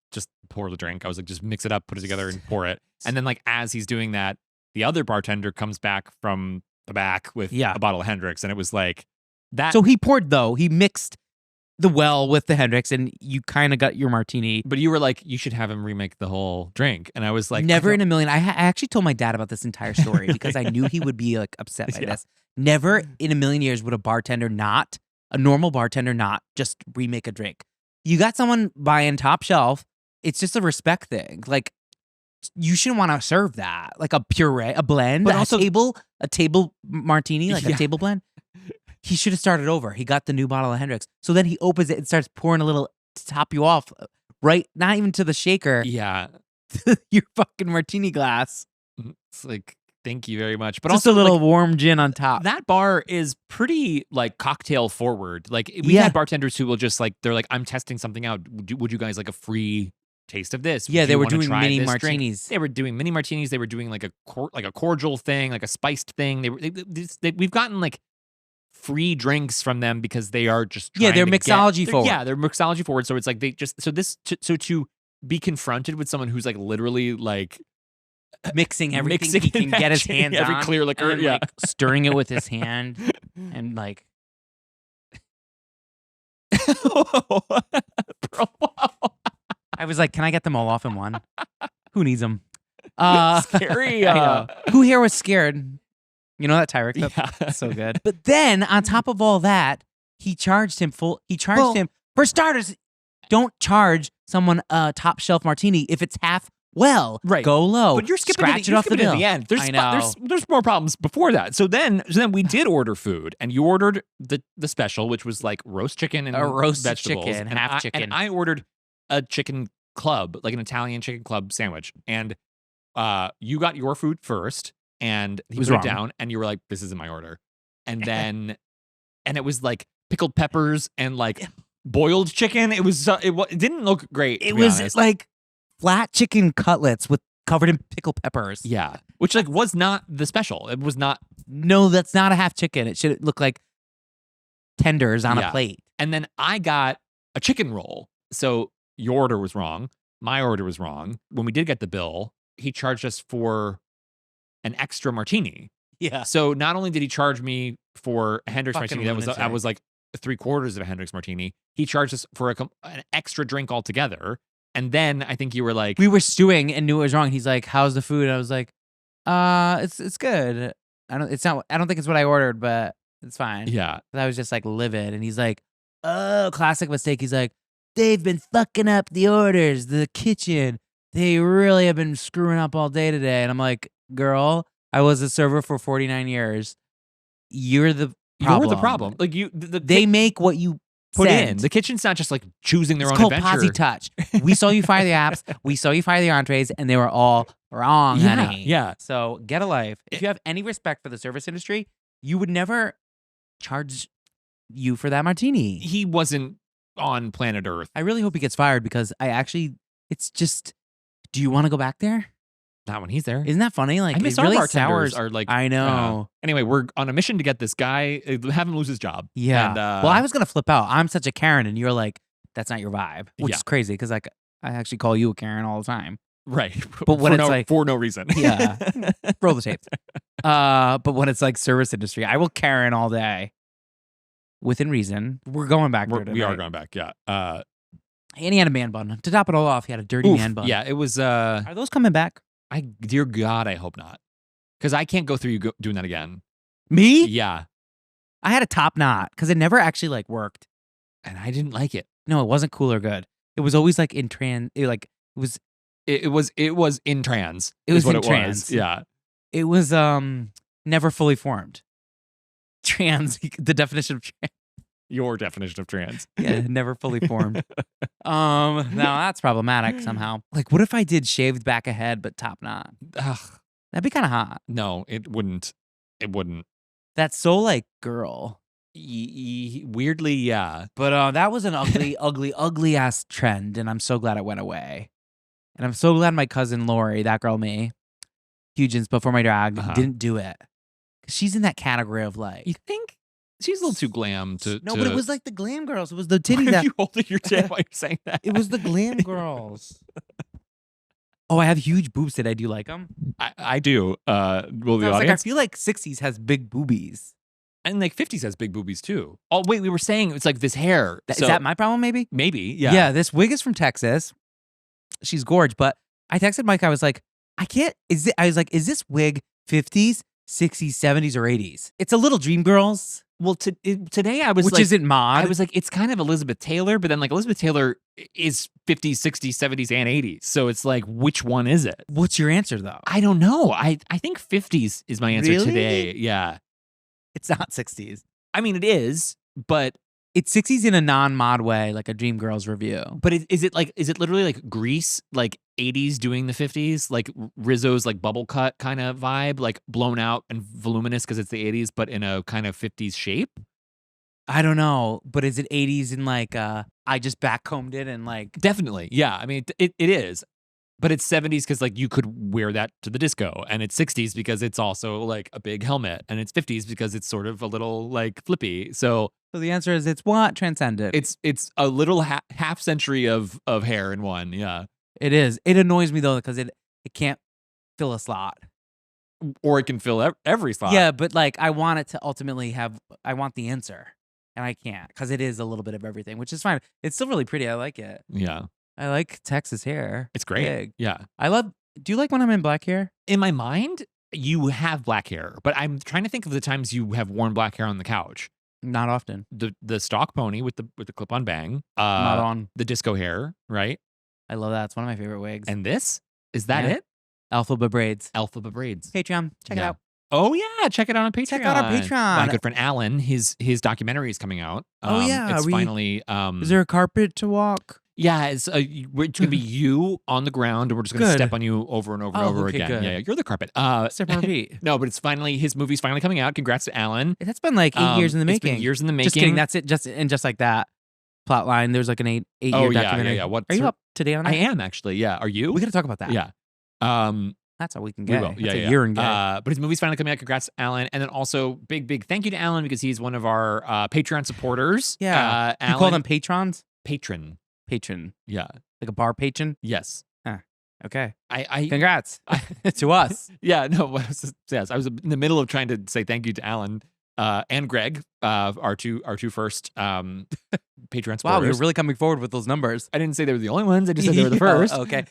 pour the drink. I was like, just mix it up, put it together, and pour it. And then like as he's doing that, the other bartender comes back from the back with a bottle of Hendrix, and it was like that. So he mixed the well with the Hendrix, and you kind of got your martini. But you were like, you should have him remake the whole drink, and I was like, Never in a million. I actually told my dad about this entire story because I knew he would be like upset by Yeah. this. Never in a million years would a normal bartender not just remake a drink. You got someone buying top shelf. It's just a respect thing. Like you shouldn't want to serve that like a puree, a blend, But a also- table martini, like a Yeah. table blend. He should have started over. He got the new bottle of Hendrix. So then he opens it and starts pouring a little to top you off right, not even to the shaker, Yeah. your fucking martini glass. It's like, thank you very much. But Just also a little like, warm gin on top. that bar is pretty like cocktail forward. Like we've Yeah. had bartenders who will just like, they're like, I'm testing something out. Would you guys like a free taste of this? Yeah, Would they you were wanna doing try mini this drink?" martinis. They were doing mini martinis. They were doing like a cordial thing, like a spiced thing. We've gotten like free drinks from them because they are just Yeah, they're trying to mixology forward. Yeah, they're mixology forward. So it's like they just to be confronted with someone who's like literally like Mixing everything mixing he can and get his matching hands every on. clear liquor, and then, yeah. like, stirring it with his hand. And like, Bro, I was like, can I get them all off in one? Who needs them? scary. I know. Who here was scared? You know that Tyra clip? Yeah. So good. But then on top of all that, he charged him him. For starters, don't charge someone a top shelf martini if it's half well. Right. Go low. But you're skipping Scratch it, it off the at bill. the end. I know. There's more problems before that. So then we did order food, and you ordered the special, which was like roast chicken and A roasted vegetables, chicken, and half chicken. And I ordered a chicken club, like an Italian chicken club sandwich, and you got your food first, and he was put wrong. it down, and you were like, "This isn't my order," and then and it was like pickled peppers and like boiled chicken. It was it didn't look great. It to be was honest. like flat chicken cutlets covered in pickled peppers. Yeah, which like was not the special. It was not. No, that's not a half chicken. It should look like tenders on Yeah. a plate. And then I got a chicken roll. So your order was wrong. My order was wrong. When we did get the bill, he charged us for an extra martini. Yeah. So not only did he charge me for a Hendrix Fucking martini, that lunatic. was like 3/4 of a Hendrix martini. He charged us for an extra drink altogether. And then I think you were like, We were stewing and knew it was wrong. He's like, "How's the food?" And I was like, it's good. I don't think it's what I ordered, but it's fine." yeah, I was just like livid. And he's like, "Oh, classic mistake." He's like, "They've been fucking up the orders, the kitchen. They really have been screwing up all day today." And I'm like, "Girl, I was a server for 49 years. You're the problem. you're the problem. Like They make what you put send. in. The kitchen's not just like choosing their It's own called adventure. Posse Touch. We saw you fire the apps. We saw you fire the entrees, and they were all wrong, Yeah, honey. yeah. So get a life. If you have any respect for the service industry, you would never charge you for that martini. He wasn't on planet Earth. I really hope he gets fired because it's just, do you want to go back there? Not when he's there. Isn't that funny? Like, I miss it our really bartenders sours. are like. I know. Anyway, we're on a mission to get this guy, have him lose his job. Yeah. And, Well, I was going to flip out. I'm such a Karen, and you're like, that's not your vibe, which Yeah. is crazy because like, I actually call you a Karen all the time. right. But when for it's no, like- for no reason. Yeah. Roll the tapes. But when it's like service industry, I will Karen all day. Within reason. We're going back there We are tonight. going back. Yeah. And he had a man bun. To top it all off, he had a dirty Oof, man bun. yeah. It was. Are those coming back? Dear God, I hope not, because I can't go through you doing that again. Me? Yeah. I had a top knot because it never actually like worked. And I didn't like it. No, it wasn't cool or good. It was always like in trans. It was It was in trans. It is was what in it trans. was. Yeah. it was never fully formed. Trans. The definition of trans. Your definition of trans. Yeah, never fully formed. Now that's problematic somehow. Like, what if I did shaved back ahead but top knot? Ugh, That'd be kind of hot. no, it wouldn't. It wouldn't. That's so like girl. Weirdly, yeah. But that was an ugly, ugly ass trend, and I'm so glad it went away. And I'm so glad my cousin Lori, that girl me, huge inspo for my drag, Uh-huh. didn't do it. 'Cause she's in that category of like, You think she's a little too glam to? no, to... but it was like the glam girls. It was the Why titty are that you holding your tail while you're saying that? it was the glam girls. Oh, I have huge boobs today. Do you like them? I do. Will I the was like, I audience? feel like 60's has big boobies. And like 50s has big boobies too. Oh wait, we were saying it's like this hair. Is So that my problem? Maybe. maybe? Yeah. Yeah. This wig is from Texas. She's gorge, but I texted Mike. I was like, I can't. I was like, is this wig 50s, 60s, 70s, or 80s? It's a little Dreamgirls, Well, today I was which like, isn't mod. I was like, it's kind of Elizabeth Taylor, but then like Elizabeth Taylor is 50s, 60s, 70s, and 80s. So it's like, which one is it? What's your answer though? I don't know. I think 50s is my answer Really? today. Yeah. It's not 60s. I mean, it is, but It's 60s in a non-mod way, like a Dreamgirls review. But is it literally like Grease, like 80s doing the 50s, like Rizzo's like bubble cut kind of vibe, like blown out and voluminous because it's the 80s, but in a kind of 50s shape? I don't know, but is it 80s in like I just backcombed it and like Definitely, yeah. I mean, it is, but it's 70s because like you could wear that to the disco, and it's 60s because it's also like a big helmet, and it's 50s because it's sort of a little like flippy. So the answer is it's what? Transcendent. it's a little half century of hair in one. Yeah. It is. It annoys me though because it can't fill a slot. Or it can fill every slot. Yeah, but like I want it to ultimately I want the answer. And I can't because it is a little bit of everything, which is fine. It's still really pretty. I like it. Yeah. I like Texas hair. It's great. Big. Yeah. Do you like when I'm in black hair? In my mind, you have black hair, but I'm trying to think of the times you have worn black hair on the couch. Not often. The stock pony with the clip-on bang. Not on. The disco hair, right? I love that. It's one of my favorite wigs. And this? Is that Yeah. it? Alphaba braids. Alphaba braids. Patreon. Check it Yeah. out. Oh yeah, check it out on Patreon. Check out our Patreon. My good friend Alan, his documentary is coming out. Oh, yeah. It's finally. Is there a carpet to walk? Yeah, it's gonna be you on the ground, and we're just gonna Good. step on you over and over and Oh, over okay, again. good. Yeah, you're the carpet. Step and repeat. No, but it's finally his movie's finally coming out. Congrats to Alan. That's been like 8 years in the It's been making. years in the making. Just kidding. That's it. Just like that plot line. There's like an eight year Oh yeah, documentary. yeah. What Are you up to date on that? I am actually. Yeah. Are you? We got to talk about that. Yeah. That's all we can We get. will. Yeah, That's a yeah. year and gay. But his movie's finally coming out. Congrats, Alan. And then also big thank you to Alan because he's one of our Patreon supporters. Yeah. You Alan, call them patrons? patron. Patron. Yeah. Like a bar patron? Yes. Okay. I Congrats to us. Yeah. No. Yes. I was in the middle of trying to say thank you to Alan and Greg, our two first Patreon supporters. Wow, you're really coming forward with those numbers. I didn't say they were the only ones. I just said they were the first. Okay.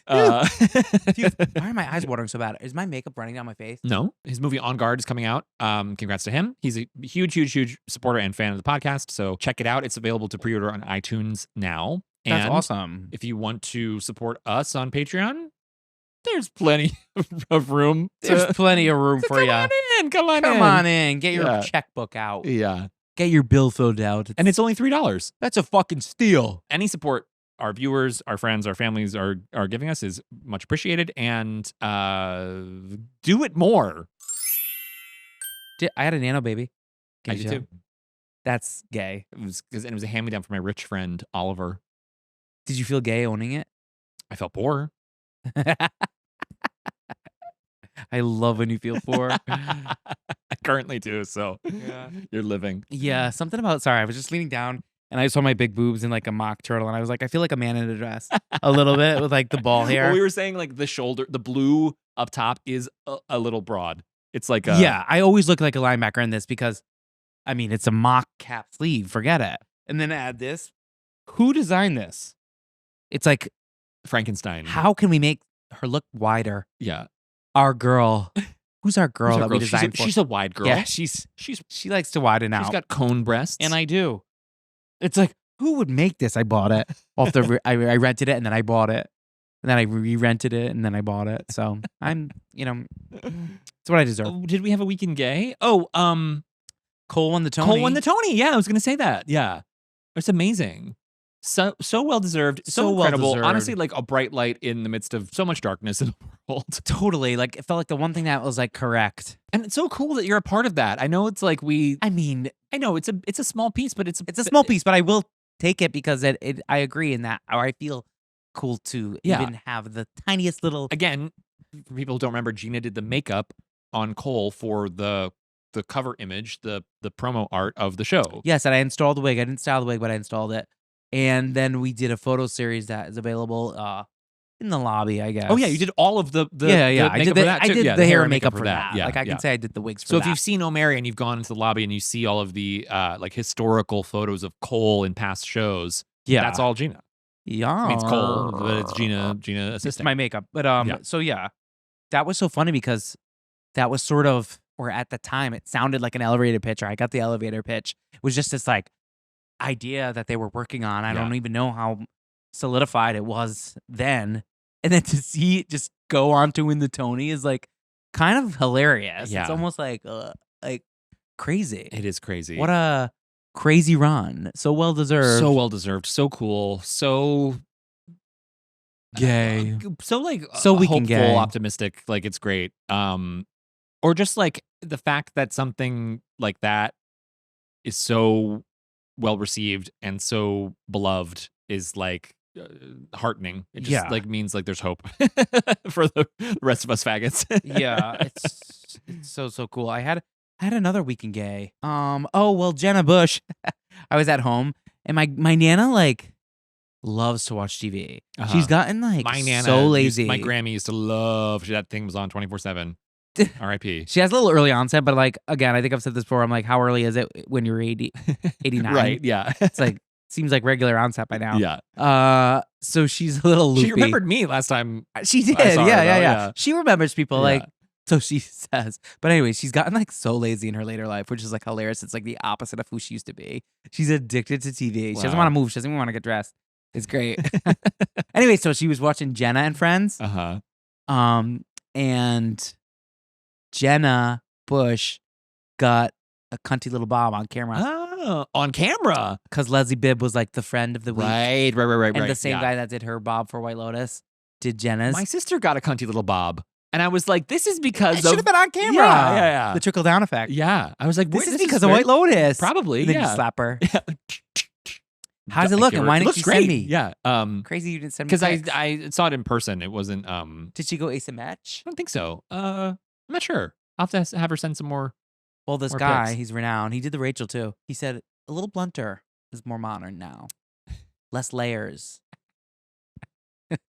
Dude, why are my eyes watering so bad? Is my makeup running down my face? No, his movie On Guard is coming out. Congrats to him. He's a huge supporter and fan of the podcast. So check it out. It's available to pre-order on iTunes now. That's And awesome. if you want to support us on Patreon, there's plenty of room. There's plenty of room for you. Come on in. Get your Yeah. checkbook out. Yeah. Get your bill filled out. And it's only $3. That's a fucking steal. Any support our viewers, our friends, our families are giving us is much appreciated. And do it more. I had a nano baby. I did too. That's gay. It was a hand-me-down from my rich friend, Oliver. Did you feel gay owning it? I felt poor. I love when you feel poor. I currently do, so you're living. Yeah, something about, sorry, I was just leaning down and I saw my big boobs in like a mock turtle and I was like, I feel like a man in a dress a little bit with like the ball hair. Well, we were saying like the shoulder, the blue up top is a little broad. It's like a... Yeah, I always look like a linebacker in this because, I mean, it's a mock cap sleeve. Forget it. And then add this. Who designed this? It's like, Frankenstein. how can we make her look wider? Yeah. Our girl. Who's our girl that we designed for? She's a wide girl. Yeah, she likes to widen out. She's got cone breasts. And I do. It's like, who would make this? I bought it off the. I rented it and then I bought it, and then I re-rented it and then I bought it. So I'm, it's what I deserve. Oh, did we have a weekend gay? Oh, Cole won the Tony. Cole won the Tony. Yeah, I was gonna say that. Yeah, it's amazing. So well deserved. So incredible. well-deserved. Honestly, like a bright light in the midst of so much darkness in the world. Totally. Like it felt like the one thing that was like correct. And it's so cool that you're a part of that. I know it's like I mean, I know it's a small piece, but it's a small piece, but I will take it because I agree in that, or I feel cool to even have the tiniest little. Again, for people who don't remember, Gina did the makeup on Cole for the cover image, the promo art of the show. Yes, and I installed the wig. I didn't style the wig, but I installed it. And then we did a photo series that is available in the lobby, I guess. Oh yeah, you did all of the yeah. I did I did the hair and makeup for that. Yeah, like I can say I did the wigs for so that. if you've seen O'Mary and you've gone into the lobby and you see all of the like historical photos of Cole in past shows, that's all Gina. Yeah, I mean, it's Cole, but it's Gina assisting. It's my makeup, but so yeah, that was so funny because that was sort of, or at the time, it sounded like an elevator pitch. Or I got the elevator pitch. It was just this like idea that they were working on. I don't even know how solidified it was then. And then to see it just go on to win the Tony is like kind of hilarious. Yeah. It's almost like crazy. It is crazy. What a crazy run. So well deserved. So well deserved. So cool. So gay. So like So weekend hopeful, gay. optimistic. Like it's great. Or just like the fact that something like that is so well received and so beloved is like heartening. It just like means like there's hope for the rest of us faggots. Yeah, it's so cool. I had another weekend gay. Oh well, Jenna Bush. I was at home and my Nana like loves to watch TV. She's gotten like My Nana so lazy. my Grammy used to love that thing was on 24/7. R.I.P. She has a little early onset, but like again, I think I've said this before. I'm like, how early is it when you're 89? Right, yeah. It's like seems like regular onset by now. Yeah. So she's a little loopy. She remembered me last time. She did. I saw her, Yeah. She remembers people. Yeah. Like, so she says. But anyway, she's gotten like so lazy in her later life, which is like hilarious. It's like the opposite of who she used to be. She's addicted to TV. She doesn't Wow. want to move. She doesn't even want to get dressed. It's great. Anyway, so she was watching Jenna and Friends. And Jenna Bush got a cunty little bob on camera. Oh, on camera. Because Leslie Bibb was like the friend of the week. Right. And the same guy that did her bob for White Lotus did Jenna's. My sister got a cunty little bob. And I was like, this is because it should have been on camera. Yeah. The trickle down effect. Yeah. I was like, This is because of White Lotus. Probably. And then you slap her. How's it look? And why didn't you send me? Yeah. Crazy you didn't send me. Because pics. I saw it in person. It wasn't Did she go ace a match? I don't think so. I'm not sure. I'll have to have her send some more. Well, this More guy, pics. he's renowned. He did the Rachel too. He said a little blunter is more modern now. Less layers.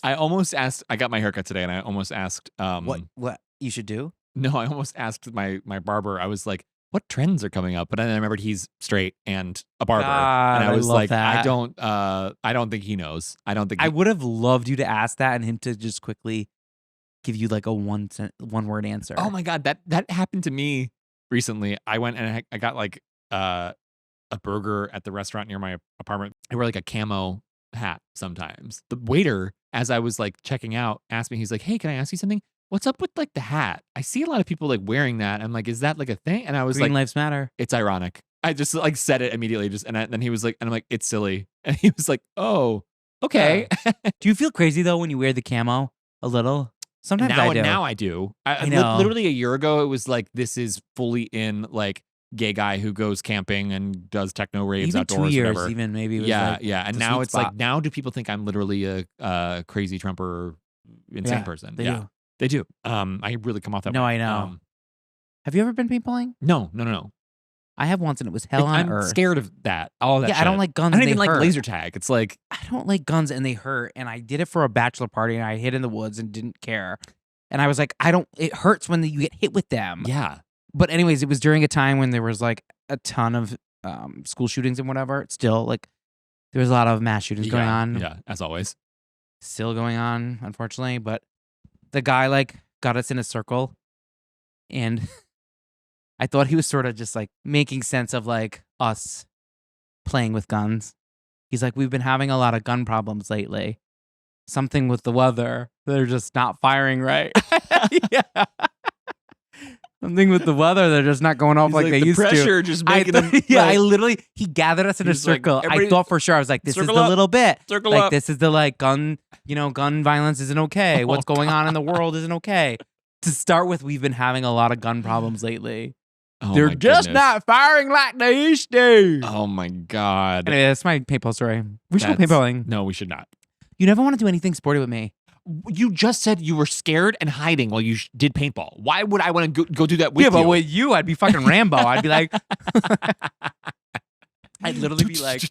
I almost asked. I got my haircut today, and I almost asked. What you should do? No, I almost asked my barber. I was like, "What trends are coming up?" But then I remembered he's straight and a barber, God, and I was love like, that. I don't think he knows. I don't think I would have loved you to ask that and him to just quickly give you like a one word answer. Oh my god, that happened to me recently. I went and I got like a burger at the restaurant near my apartment. I wear like a camo hat sometimes. The waiter, as I was like checking out, asked me. He's like, "Hey, can I ask you something? What's up with like the hat? I see a lot of people like wearing that." I'm like, "Is that like a thing?" And I was Green like, lives matter. "It's ironic." I just like said it immediately. Then he was like, and I'm like, "It's silly." And he was like, "Oh, okay." Do you feel crazy though when you wear the camo a little? Sometimes now, I do. Now I do. I know. Literally a year ago, it was like, this is fully in like gay guy who goes camping and does techno raves even outdoors. 2 years, whatever. even maybe. It was Yeah, like yeah. And the now sweet it's spot. like, now do people think I'm literally a crazy Trumper, insane person? They Yeah, do. they do. I really come off that No, way. I know. Have you ever been paintballing? No. I have once, and it was hell on I'm earth. scared of that. All that. Yeah, I don't like guns. I don't and even they like hurt. laser tag. It's like, I don't like guns, and they hurt. And I did it for a bachelor party, and I hid in the woods and didn't care. And I was like, it hurts when you get hit with them. yeah. But anyways, it was during a time when there was like a ton of school shootings and whatever. It's still like there was a lot of mass shootings going on. Yeah, as always. Still going on, unfortunately. But the guy like got us in a circle, and I thought he was sort of just like making sense of like us playing with guns. He's like, we've been having a lot of gun problems lately. Something with the weather. They're just not firing right. Yeah. Something with the weather. They're just not going off like they the used to. pressure just making them. I literally, he gathered us in a He's like, circle. I everybody thought for sure. I was like, this is circle the up, little bit. circle like, up. this is the like gun violence isn't okay. Oh, What's going on in the world isn't okay. To start with, we've been having a lot of gun problems lately. Oh They're my just goodness. not firing like they used to. Oh my god. Anyway, that's my paintball story. We should go That's- paintballing. No, we should not. You never want to do anything sporty with me. You just said you were scared and hiding while you did paintball. Why would I want to go do that with you? But with you, I'd be fucking Rambo. I'd be like, I'd literally be like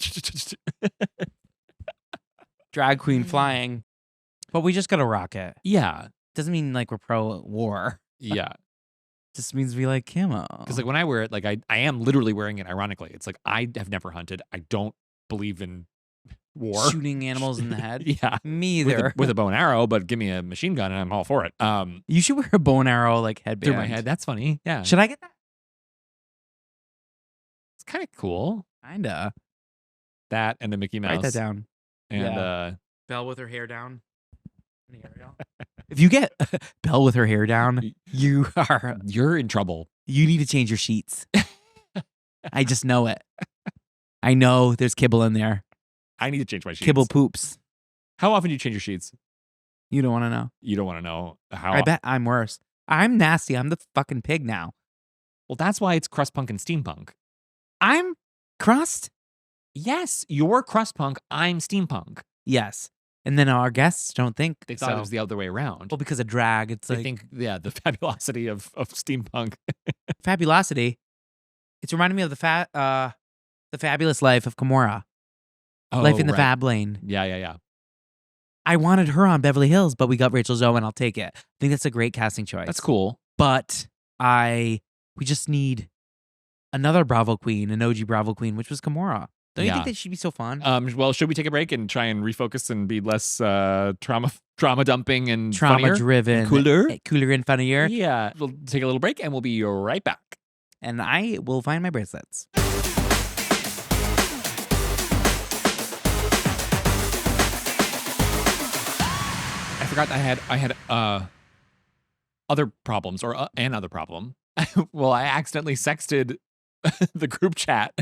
drag queen flying. But we just got a rocket. yeah, Doesn't mean like we're pro war. yeah. Just means we like camo. Because like when I wear it, like I am literally wearing it. Ironically, it's like I have never hunted. I don't believe in war. Shooting animals in the head. Yeah, Me with either. with a bow and arrow, but give me a machine gun and I'm all for it. You should wear a bow and arrow like headband. Through my head. That's funny. Yeah, Should I get that? it's kind of cool. Kinda. That and the Mickey Mouse. Write that down. And Yeah. Belle with her hair down. If you get Belle with her hair down, you you're in trouble. need to change your sheets. I just know it. I know there's kibble in there. I need to change my sheets. Kibble poops. How often do you change your sheets? You don't want to know. You don't want to know how. I bet I'm worse. I'm nasty. I'm the fucking pig now. Well, that's why it's crust punk and steampunk. I'm crust? Yes, you're crust punk. I'm steampunk. Yes. And then our guests don't think They thought it was the other way around. Well, because of drag, it's They like think, the fabulosity of steampunk. fabulosity. It's reminding me of the fabulous life of Kimura. Life in the right. Fab Lane. Yeah. I wanted her on Beverly Hills, but we got Rachel Zoe, and I'll take it. I think that's a great casting choice. That's cool. But we just need another Bravo queen, an OG Bravo queen, which was Kimura. Don't you think that she'd be so fun? Well, should we take a break and try and refocus and be less trauma dumping and Trauma driven, cooler and funnier. Yeah, we'll take a little break and we'll be right back. And I will find my bracelets. I forgot I had other problems or another problem. Well, I accidentally sexted the group chat.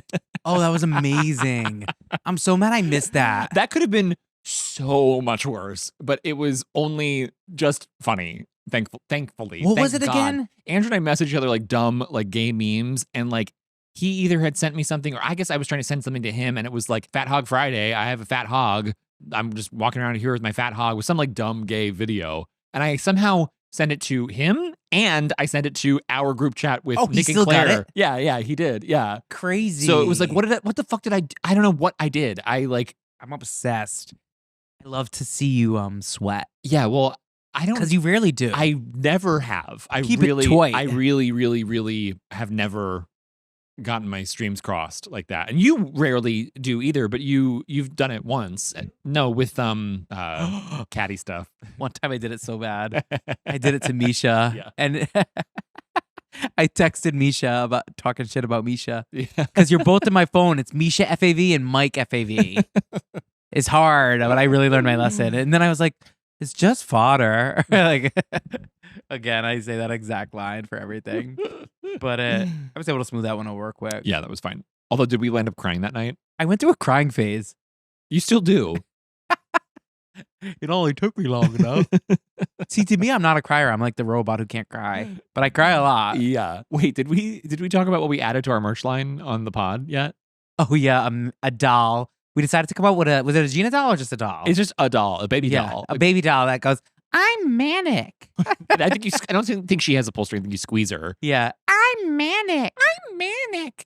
Oh, that was amazing. I'm so mad I missed that. That could have been so much worse, but it was only just funny. Thankfully. What Thank was it God. again? Andrew and I messaged each other like dumb, like gay memes, and like he either had sent me something, or I guess I was trying to send something to him, and it was like Fat Hog Friday. I have a fat hog. I'm just walking around here with my fat hog with some like dumb gay video, and I somehow sent it to him, and I sent it to our group chat with Nick and Claire. Got it? Yeah, he did. Yeah, crazy. So it was like, what the fuck did I? I don't know what I did. I'm obsessed. I love to see you sweat. Yeah, well, I don't, because you rarely do. I never have. Keep it toy. I really have never gotten my streams crossed like that, and you rarely do either. But you've done it once. No, with catty stuff. One time I did it so bad. I did it to Misha, Yeah. and I texted Misha about talking shit about Misha Yeah. because you're both in my phone. It's Misha FAV and Mike FAV. It's hard, but I really learned my lesson. And then I was like, it's just fodder. Like, again, I say that exact line for everything. But I was able to smooth that one over quick. Yeah, that was fine. Although, did we end up crying that night? I went through a crying phase. You still do. It only took me long enough. See, to me, I'm not a crier. I'm like the robot who can't cry. But I cry a lot. Yeah. Wait, did we talk about what we added to our merch line on the pod yet? Oh, yeah, a doll. We decided to come out with was it a Gina doll or just a doll? It's just a doll, a baby doll. A baby doll that goes, I'm manic. And I think I don't think she has upholstery. I think you squeeze her. Yeah. I'm manic. I'm manic.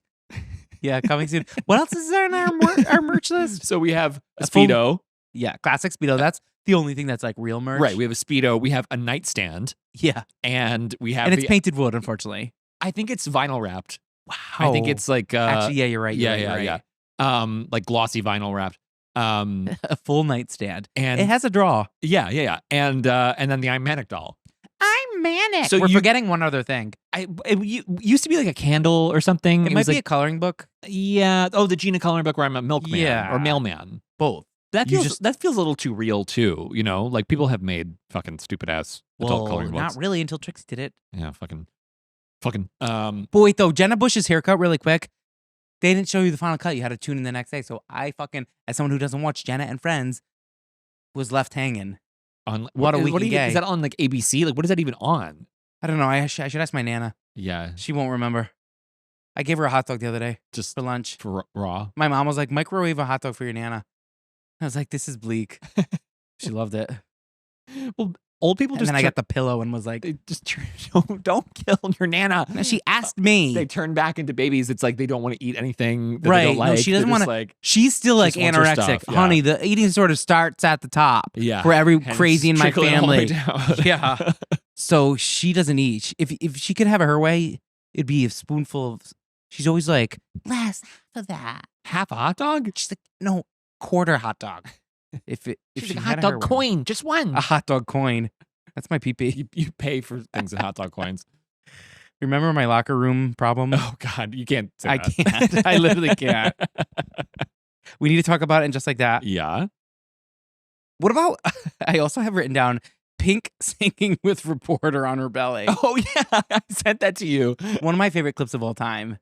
Yeah, coming soon. What else is there on our merch list? So we have a Full- Speedo. Yeah, classic Speedo. That's the only thing that's like real merch. Right. We have a Speedo. We have a nightstand. Yeah. And we have And it's painted wood, unfortunately. I think it's vinyl wrapped. Wow. I think it's like actually, yeah, you're right. Yeah. Like glossy vinyl wrapped. A full nightstand. And it has a draw. Yeah. And then the I'm Manic doll. I'm manic. So we're forgetting one other thing. It used to be like a candle or something. It might be a coloring book. Yeah. Oh, the Gina coloring book where I'm a milkman or mailman. Both. That feels a little too real too, you know? Like people have made fucking stupid ass adult coloring books. Not really until Trixie did it. Yeah, fucking. But wait though, Jenna Bush's haircut really quick. They didn't show you the final cut. You had to tune in the next day. So I fucking, as someone who doesn't watch Jenna and Friends, was left hanging. On What a weekend gay. Is that on like ABC? Like what is that even on? I don't know. I should ask my Nana. Yeah. She won't remember. I gave her a hot dog the other day Just for lunch. for raw. My mom was like, microwave a hot dog for your Nana. I was like, this is bleak. She loved it. Well, old people And just then I got the pillow and was like, they just don't kill your Nana. no, she asked me. They turn back into babies. It's like they don't want to eat anything that Right. they don't No, like. she doesn't They're just wanna- like She's still like She just wants her anorexic. stuff, yeah. Honey, the eating disorder starts at the top. yeah. For every And crazy in my trickling all the way family. down. Yeah. So she doesn't eat. If she could have it her way, it'd be a spoonful of. She's always like, less half of that. Half a hot dog? She's like, no, quarter hot dog. If She's she like, a had hot it her dog way. coin, just one. A hot dog coin. That's my pee-pee. You pay for things in hot dog coins. Remember my locker room problem? Oh God, you can't say I that. can't. I literally can't. We need to talk about it and just like that. Yeah. What about, I also have written down Pink singing with reporter on her belly. Oh yeah, I sent that to you. One of my favorite clips of all time.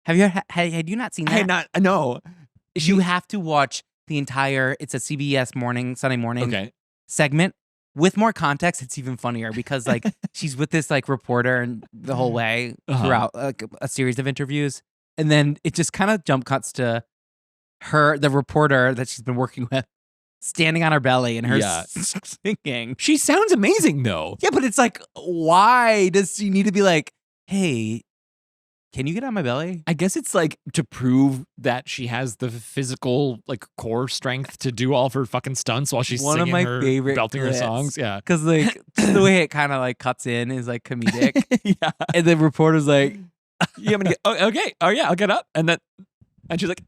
Have you had you not seen that? I had not. No. You have to watch the entire. It's a CBS Sunday morning segment. With more context, it's even funnier because like she's with this like reporter and the whole way throughout like a series of interviews, and then it just kind of jump cuts to her, the reporter that she's been working with, standing on her belly and her singing. She sounds amazing though. Yeah, but it's like, why does she need to be like, hey, can you get on my belly? I guess it's like to prove that she has the physical like core strength to do all of her fucking stunts while she's One singing of my her, favorite belting her clips. songs. Yeah. Because like the way it kind of like cuts in is like comedic. Yeah. And the reporter's like, Yeah, I'm gonna get, okay. Oh yeah, I'll get up. And she's like,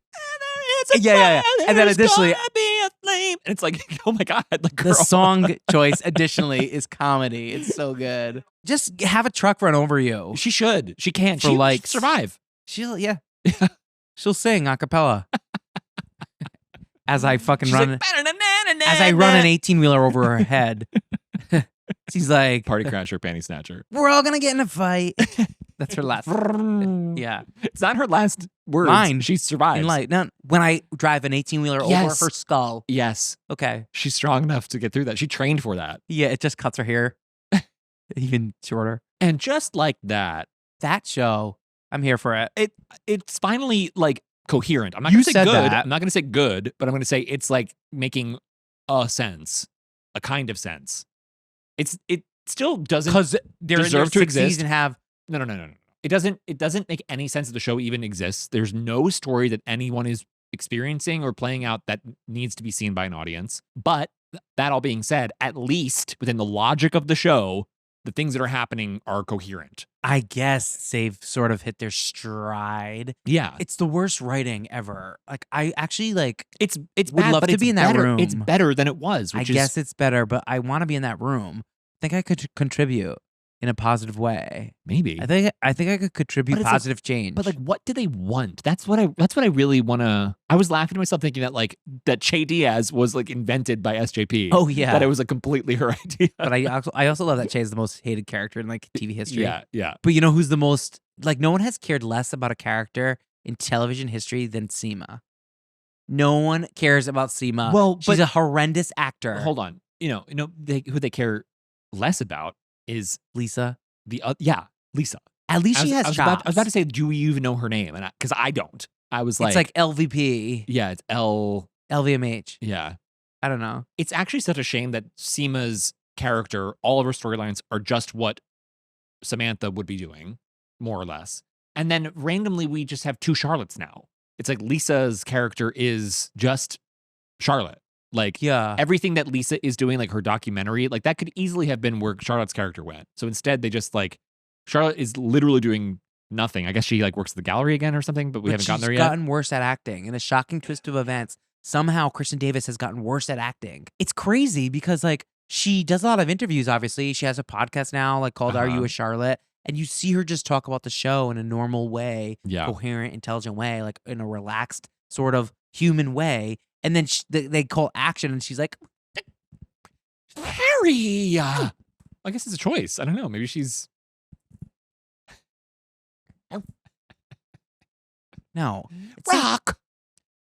Yeah. And then additionally, be a flame. And it's like, oh my God, like girl. the song choice additionally is comedy. It's so good. Just have a truck run over you. She should. She can. For She likes. survive. She'll she'll sing a cappella. As I fucking She's run like, as I run an 18-wheeler over her head. She's like, party crasher, panty snatcher. we're all gonna get in a fight. That's her last. Yeah. It's not her last words. Mine. She survives. In light. No, when I drive an 18-wheeler over Yes. her skull. Yes. Okay. She's strong enough to get through that. She trained for that. Yeah, it just cuts her hair even shorter. And just like that, That show, I'm here for it. it's finally like coherent. I'm not You going to say said good. that. I'm not going to say good, but I'm going to say it's like making a sense, a kind of sense. It still doesn't Because they're deserve to exist. and have No. It doesn't make any sense that the show even exists. There's no story that anyone is experiencing or playing out that needs to be seen by an audience. But that all being said, at least within the logic of the show, the things that are happening are coherent. I guess they've sort of hit their stride. Yeah. It's the worst writing ever. Like I actually like It's would bad, love but to it's be in that better. room. It's better than it was. I Which guess it's better, but I want to be in that room. I think I could contribute in a positive way. maybe. I think I could contribute But it's like- positive change. But like, what do they want? That's what I really want to. I was laughing to myself thinking that like that Che Diaz was like invented by SJP. oh yeah. That it was like completely her idea. But I also love that Che is the most hated character in like TV history. Yeah. But you know who's the most like no one has cared less about a character in television history than Seema. No one cares about Seema. Well, she's but- a horrendous actor. Hold on. Who they care less about is Lisa. Lisa. At least she has I was chops. about to say, do you even know her name? And because I don't. I was It's like LVP, yeah, it's L. LVMH. Yeah. I don't know. It's actually such a shame that Seema's character, all of her storylines are just what Samantha would be doing, more or less. And then randomly, we just have two Charlottes now. It's like Lisa's character is just Charlotte. Like Yeah. everything that Lisa is doing, like her documentary, like that could easily have been where Charlotte's character went. So instead, they just like Charlotte is literally doing nothing. I guess she like works at the gallery again or something, but we haven't gotten there She's yet. gotten worse at acting. In a shocking twist of events, somehow Kristen Davis has gotten worse at acting. It's crazy because like she does a lot of interviews, obviously. She has a podcast now like called Are You a Charlotte? And you see her just talk about the show in a normal way, Yeah. coherent, intelligent way, like in a relaxed sort of human way. And then they call action and she's like, Harry. I guess it's a choice. I don't know. Maybe she's. no. Rock.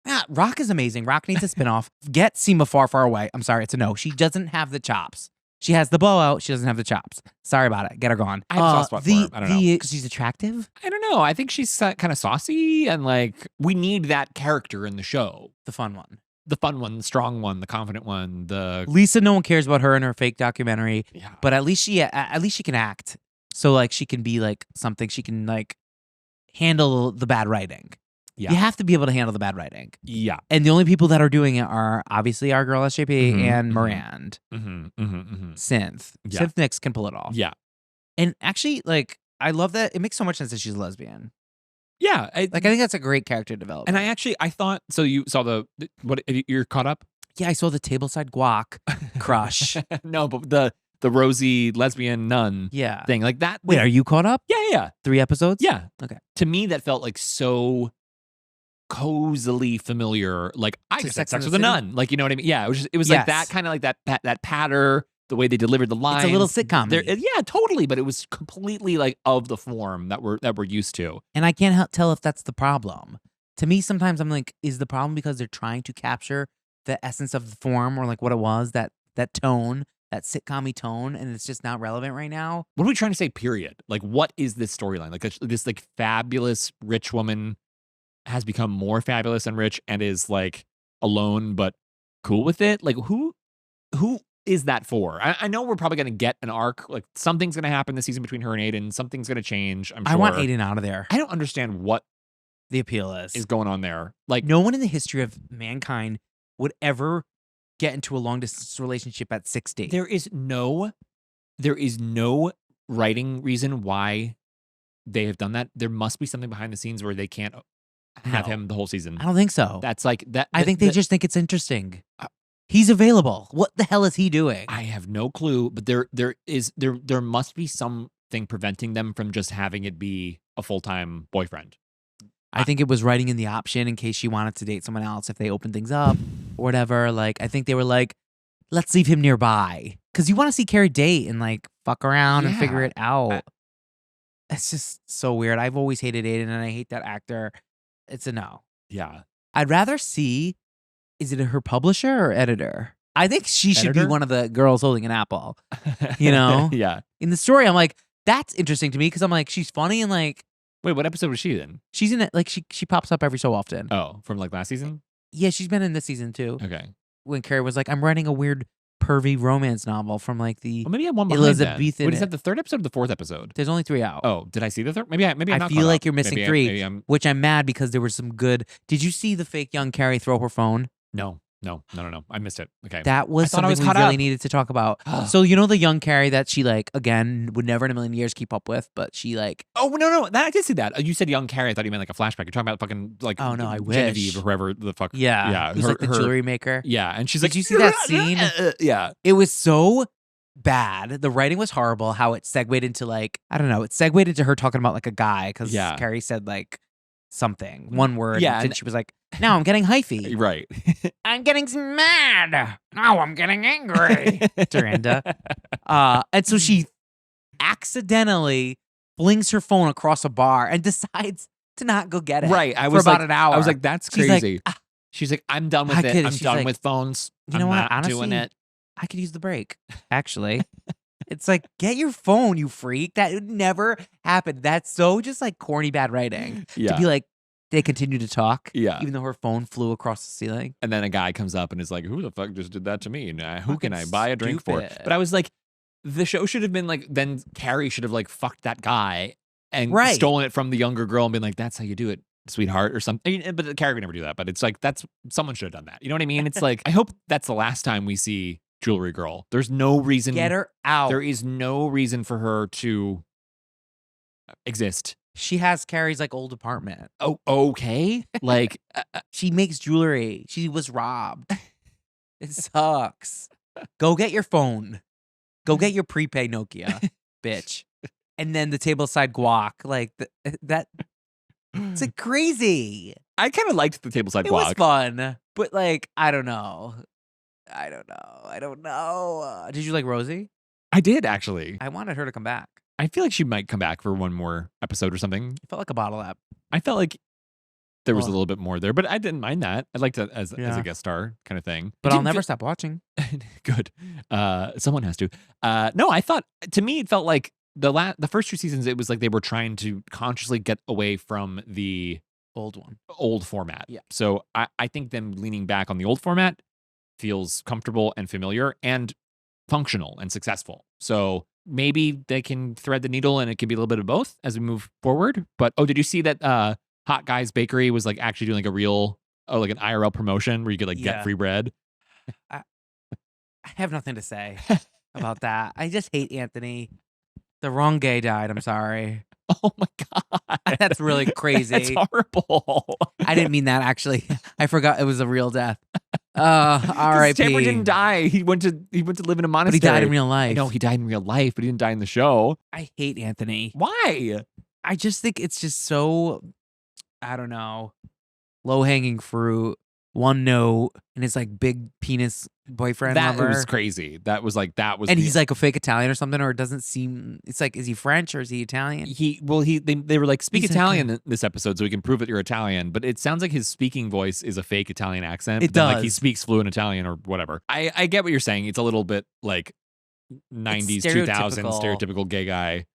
Yeah, Rock is amazing. Rock needs a spinoff. Get Seema Far, Far Away. I'm sorry, it's a no. She doesn't have the chops. She has the bow out. She doesn't have the chops. Sorry about it. Get her gone. I have a soft spot for her. I don't know. Because she's attractive? I don't know. I think she's kind of saucy and like we need that character in the show. The fun one. The fun one, the strong one, the confident one, the Lisa, no one cares about her and her fake documentary, yeah. but at least she can act. So like she can be like something. She can like handle the bad writing. Yeah. You have to be able to handle the bad writing. Yeah. And the only people that are doing it are obviously our girl SJP Mhm, and mhm. Mirand. Synth. Yeah. Synth Nix can pull it off. Yeah. And actually, like, I love that. It makes so much sense that she's a lesbian. Yeah. Like, I think that's a great character development. And I thought so. You saw what you're caught up? Yeah, I saw the tableside guac crush. No, but the rosy lesbian nun Yeah. thing like that. Wait, are you caught up? Yeah. 3 episodes? Yeah. Okay. To me, that felt like so cozily familiar. Like I To just Sex had and sex the with a City? nun. Like you know what I mean? Yeah. It was like that Yes. kind of like that patter. the way they delivered the lines. It's a little sitcom-y. Yeah, totally. But it was completely like of the form that we're used to. And I can't tell if that's the problem. To me, sometimes I'm like, is the problem because they're trying to capture the essence of the form or like what it was, that tone, that sitcom-y tone, and it's just not relevant right now? What are we trying to say, period? Like, what is this storyline? Like, this like fabulous rich woman has become more fabulous and rich and is like alone but cool with it. Like, who is that for? I know we're probably going to get an arc. Like, something's going to happen this season between her and Aidan. Something's going to change, I'm sure. I want Aidan out of there. I don't understand what The appeal is going on there. Like, no one in the history of mankind would ever get into a long distance relationship at 60. there is no writing reason why they have done that. There must be something behind the scenes where they can't have No. him the whole season. I don't think so. That's like that. I think they just think it's interesting. He's available. What the hell is he doing? I have no clue, but there must be something preventing them from just having it be a full-time boyfriend. I think it was writing in the option in case she wanted to date someone else if they open things up or whatever. Like, I think they were like, let's leave him nearby. Because you want to see Carrie date and like fuck around and figure Yeah. it out. It's just so weird. I've always hated Aidan and I hate that actor. It's a no. Yeah. I'd rather see, is it her publisher or editor? I think she should be Editor? one of the girls holding an apple. You know? Yeah. In the story, I'm like, that's interesting to me because I'm like, she's funny and like, Wait, what episode was she in? she's in it. Like, she pops up every so often. Oh, from like last season? Yeah, she's been in this season too. Okay. When Carrie was like, I'm writing a weird pervy romance novel from like the. Well, maybe I'm one behind Elizabeth then. Wait, is in that the third episode or the fourth episode? There's only 3 out. Oh, did I see the third? Maybe I'm I not feel caught like up. you're missing Maybe 3, maybe I'm which I'm mad because there was some good. Did you see the fake young Carrie throw her phone? no. I missed it. Okay. That was thought I something was we caught really up. needed to talk about. So you know the young Carrie that she like again would never in a million years keep up with, but she like Oh no! I did see that. You said young Carrie. I thought you meant like a flashback. You're talking about fucking like Oh, no, I Genevieve wish. or whoever the fuck. yeah, who's like the jewelry maker. Yeah, and she's Did like, you see that scene? Yeah. It was so bad. The writing was horrible. How it segued into like I don't know. It segued into her talking about like a guy because Yeah. Carrie said like something, one word. Yeah, and and- she was like, "Now I'm getting hyphy. Right. I'm getting mad. Now I'm getting angry." Dorinda. And so she accidentally flings her phone across a bar and decides to not go get it. Right. I for was about like, an hour. I was like, that's She's like, crazy. "Ah, She's like, I'm done with I it. could- I'm she's done like, with phones. you know I'm what? not Honestly, doing it. I could use the break. Actually, it's like, get your phone, you freak. That would never happen. That's so just like corny bad writing. Yeah. To be like, they continue to talk. Yeah. Even though her phone flew across the ceiling. And then a guy comes up and is like, who the fuck just did that to me? And who can I Fucking buy a drink for? stupid. But I was like, the show should have been like, then Carrie should have like fucked that guy and Right. stolen it from the younger girl and been like, that's how you do it, sweetheart, or something. I mean, but Carrie would never do that. But it's like, someone should have done that. You know what I mean? It's like, I hope that's the last time we see Jewelry Girl. There's no reason. Get her out. There is no reason for her to exist. She has Carrie's like old apartment. Oh, okay. Like, She makes jewelry. She was robbed. It sucks. Go get your phone. Go get your prepaid Nokia, bitch. And then the tableside guac. Like that. It's like crazy. I kind of liked the tableside It was guac. fun, but like I don't know. Did you like Rosie? I did actually. I wanted her to come back. I feel like she might come back for one more episode or something. It felt like a bottle app. I felt like there was a Well- little bit more there, but I didn't mind that. I liked it as Yeah. a guest star kind of thing. But It I'll didn't never stop watching. Good. Someone has to. No, I thought to me it felt like the first 2 seasons it was like they were trying to consciously get away from the Old one. old format. Yeah. So I think them leaning back on the old format feels comfortable and familiar and functional and successful. So maybe they can thread the needle and it could be a little bit of both as we move forward. But did you see that Hot Guys Bakery was like actually doing like a real like an IRL promotion where you could like Yeah. get free bread? I have nothing to say about that. I just hate Anthony. The wrong gay died. I'm sorry. Oh my god. That's really crazy. That's horrible. I didn't mean that actually. I forgot it was a real death. 'Cause R.I.P. Tamara didn't die. He went to live in a But monastery. he died in real I life. know he died in real life, but he didn't die in the show. I hate Anthony. Why? I just think it's just so, I don't know, low hanging fruit. one note and his like big penis boyfriend. That lover. was crazy. That was And he's like a fake Italian or something, or it doesn't seem. It's like, is he French or is he Italian? They were like, speak He's Italian like in this episode so we can prove that you're Italian. But it sounds like his speaking voice is a fake Italian accent. It but then, like, he does. speaks fluent Italian or whatever. I get what you're saying. It's a little bit like 90s, 2000s stereotypical gay guy.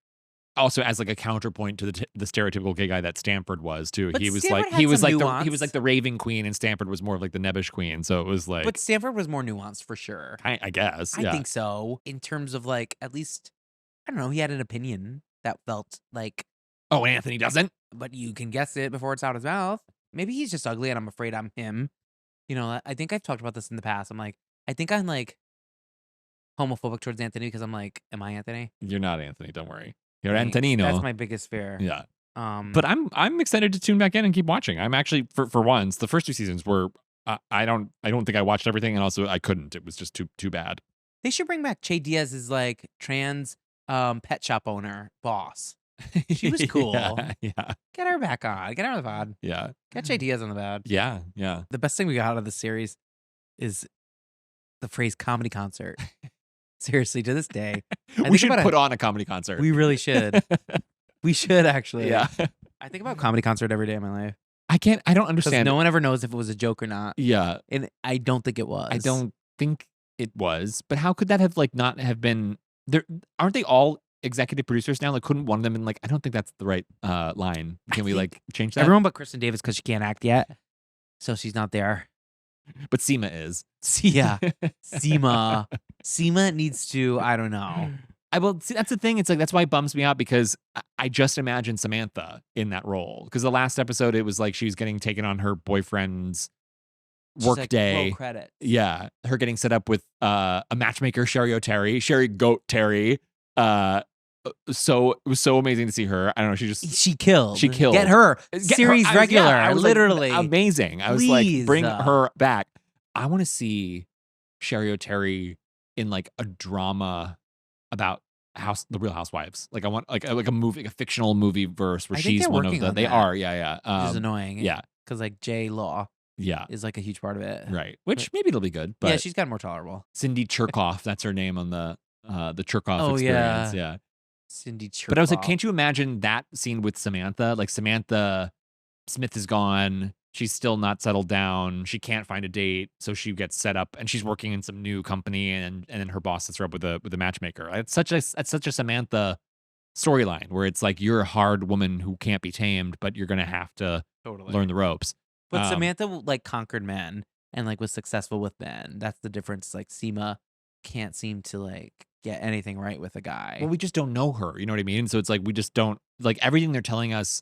Also, as like a counterpoint to the stereotypical gay guy that Stanford was too. But He was Stanford like had some nuance. he was like the raving queen, and Stanford was more of like the nebbish queen. So it was like, But Stanford was more nuanced for sure. I guess, I think so. In terms of like, at least, I don't know, he had an opinion that felt like, Oh, Anthony doesn't. but you can guess it before it's out his mouth. Maybe he's just ugly and I'm afraid I'm him. You know, I think I've talked about this in the past. I'm like, I think I'm like homophobic towards Anthony because I'm like, am I Anthony? You're not Anthony. Don't worry. You're Thanks. Antonino. That's my biggest fear. Yeah. But But I'm excited to tune back in and keep watching. I'm actually for once, the first 2 seasons were I don't think I watched everything, and also I couldn't. It was just too bad. they should bring back Che Diaz's like trans pet shop owner boss. She was cool. Yeah. Get her back on. Get her on the pod. Yeah. Get Che Diaz on the pod. Yeah. Yeah. The best thing we got out of the series is the phrase comedy concert. Seriously, to this day. I We think should about put on a comedy concert. We really should. We should actually. Yeah. I think about comedy concert every day of my life. I don't Because understand. no one ever knows if it was a joke or not. Yeah. And I don't think it was. I don't think it was. But how could that have like not have been there? Aren't they all executive producers now? Like, couldn't one of them been like, I don't think that's the right line. Can we like change that? Everyone but Kristen Davis because she can't act yet. So she's not there. But Seema is. Yeah. Seema. Seema needs to, I don't know. Well, see, that's the thing. It's like, that's why it bums me out, because I just imagine Samantha in that role. Because the last episode, it was like she was getting taken on her boyfriend's work Like, day. roll credits. Yeah. Her getting set up with a matchmaker, Sherry O'Terry, Sherry Goat Terry. So it was so amazing to see her. I don't know. She killed. She killed. Get her. Get Series her. regular. I was like, literally. amazing. I was Please. like, bring her back. I want to see Sherry O'Terry in like a drama about the Real Housewives. Like, I want like a movie, like a fictional movie verse where I think she's they're one of working the. on They that. are. Yeah. Which is annoying. Yeah. Because like J Law Yeah. is like a huge part of it. Right. Which maybe it'll be good. But Yeah, she's got more tolerable. Cindy Cherkoff, that's her name on the Cherkoff Oh, experience. Yeah. Cindy Cherkoff. But I was like, can't you imagine that scene with Samantha? Like, Samantha Smith is gone. She's still not settled down. She can't find a date, so she gets set up, and she's working in some new company, and then her boss sets her up with a matchmaker. It's such a Samantha storyline where it's like, you're a hard woman who can't be tamed, but you're gonna have to Totally. learn the ropes. But Samantha like conquered men and like was successful with men. That's the difference. Like Seema can't seem to like get anything right with a guy. Well, we just don't know her. You know what I mean? So it's like, we just don't, like, everything they're telling us,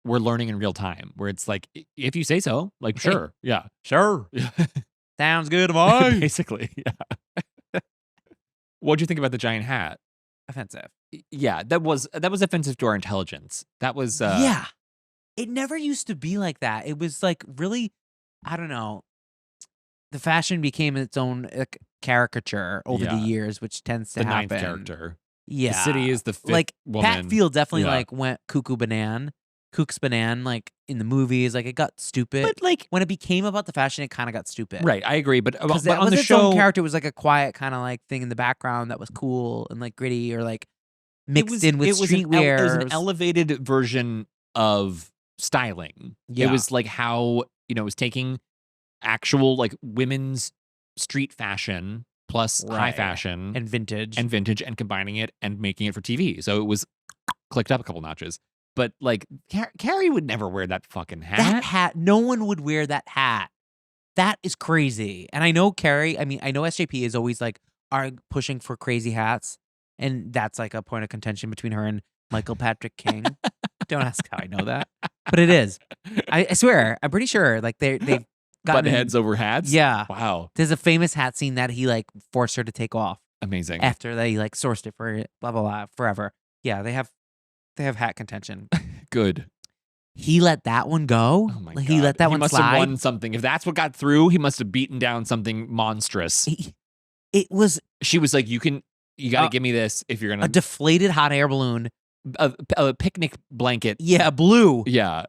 we're learning in real time, where it's like, if you say so, like, sure. Yeah. Sure. Sounds good, Mike. Basically. Yeah. What'd you think about the giant hat? Offensive. Yeah, that was offensive to our intelligence. That was Yeah. It never used to be like that. It was like really, I don't know. The fashion became its own caricature over the Yeah. years, which tends to the happen. ninth character. Yeah. The city is the fifth like woman. Pat Field definitely Yeah. like went cuckoo banan, kooks banan, like in the movies. Like it got stupid. But like, when it became about the fashion, it kind of got stupid. right, I agree. But Because on the its show, own character was like a quiet kind of like thing in the background that was cool and like gritty or like mixed in with streetwear. It was an elevated version of styling. Yeah. It was like how, it was taking actual like women's street fashion plus high Right. fashion and vintage. and combining it and making it for TV. So it was clicked up a couple notches. But like, Carrie would never wear that fucking hat. that hat, no one would wear that hat. That is crazy. And I know Carrie, I know SJP is always like pushing for crazy hats. And that's like a point of contention between her and Michael Patrick King. Don't ask how I know that. But it is. I swear, I'm pretty sure like they've gotten Butt heads over hats? Yeah. Wow. There's a famous hat scene that he like forced her to take off Amazing. after they like sourced it for blah blah blah forever. Yeah, they have hat contention. Good. He let that one go. Oh my Like, God. he let that one must slide. have won something. If that's what got through, he must have beaten down something monstrous. It was She was like, you got to give me this if you're going a to. deflated hot air balloon. A picnic blanket. Yeah, blue. Yeah.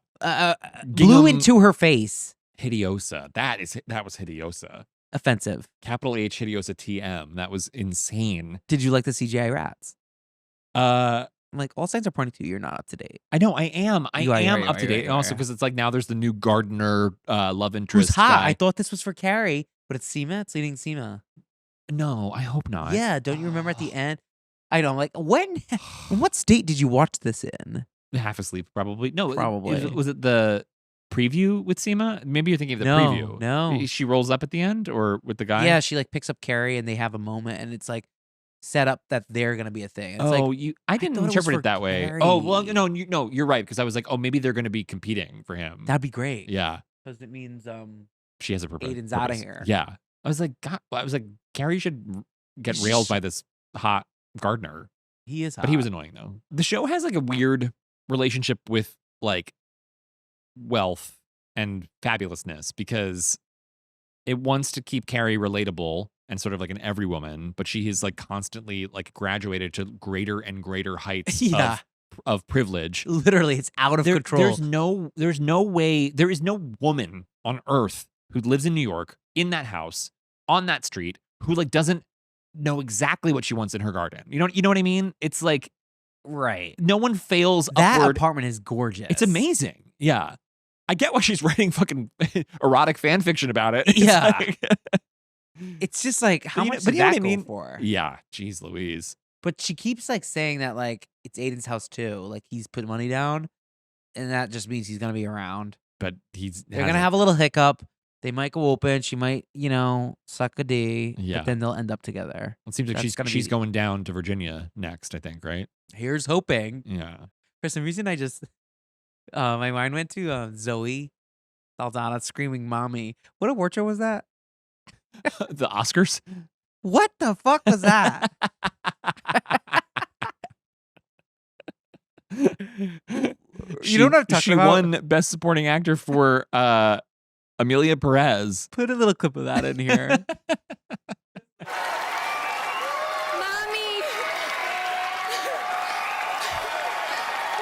Blew Gingham- into her face. Hideosa. That was Hideosa. Offensive. Capital H Hideosa TM. That was insane. Did you like the CGI rats? I'm like, all signs are pointing to you're not up to date. I know I am. I am up to date. You And also are. because it's like now there's the new gardener love interest. Who's hot? guy. I thought this was for Carrie, but it's Seema. It's leading Seema. No, I hope not. Yeah, don't you remember at the end? I know. I'm like, when? In what state did you watch this in? Half asleep, probably. No, Probably. Was it the preview with Seema? Maybe you're thinking of the No, preview. no. She rolls up at the end or with the guy? Yeah, she like picks up Carrie and they have a moment, and it's like set up that they're gonna be a thing. And it's Oh, like, I didn't thought it was interpret for it that way. Oh, well, Carrie. no, you're right because I was like, oh, maybe they're going to be competing for him. that'd be great. Yeah, because it means she has a purpose. Aiden's outta here. Yeah, I was like, Carrie should get railed by this hot gardener. he is hot. But he was annoying though. The show has like a weird relationship with like wealth and fabulousness because it wants to keep Carrie relatable and sort of like an every woman, but she is like constantly like graduated to greater and greater heights Yeah. of privilege. Literally, it's out of control. There's no way, there is no woman on earth who lives in New York in that house on that street who like doesn't know exactly what she wants in her garden. You know what I mean? It's like right. no one fails That upward. apartment is gorgeous. It's amazing. Yeah. I get why she's writing fucking erotic fan fiction about it. It's Yeah. like- It's just like how you know- much but did you know that what I mean? go for? yeah. Jeez Louise. But she keeps like saying that like it's Aiden's house too. Like he's put money down, and that just means he's gonna be around. But They're gonna have a little hiccup. They might go open. She might, suck a D. Yeah. But then they'll end up together. It seems like that's gonna she's be- going down to Virginia next, I think, right? Here's hoping. Yeah. For some reason, I just my mind went to Zoe Saldana screaming "mommy." What award show was that? The Oscars? What the fuck was that? You know what I'm talking she about? won Best Supporting Actor for Amelia Perez. Put a little clip of that in here. Mommy!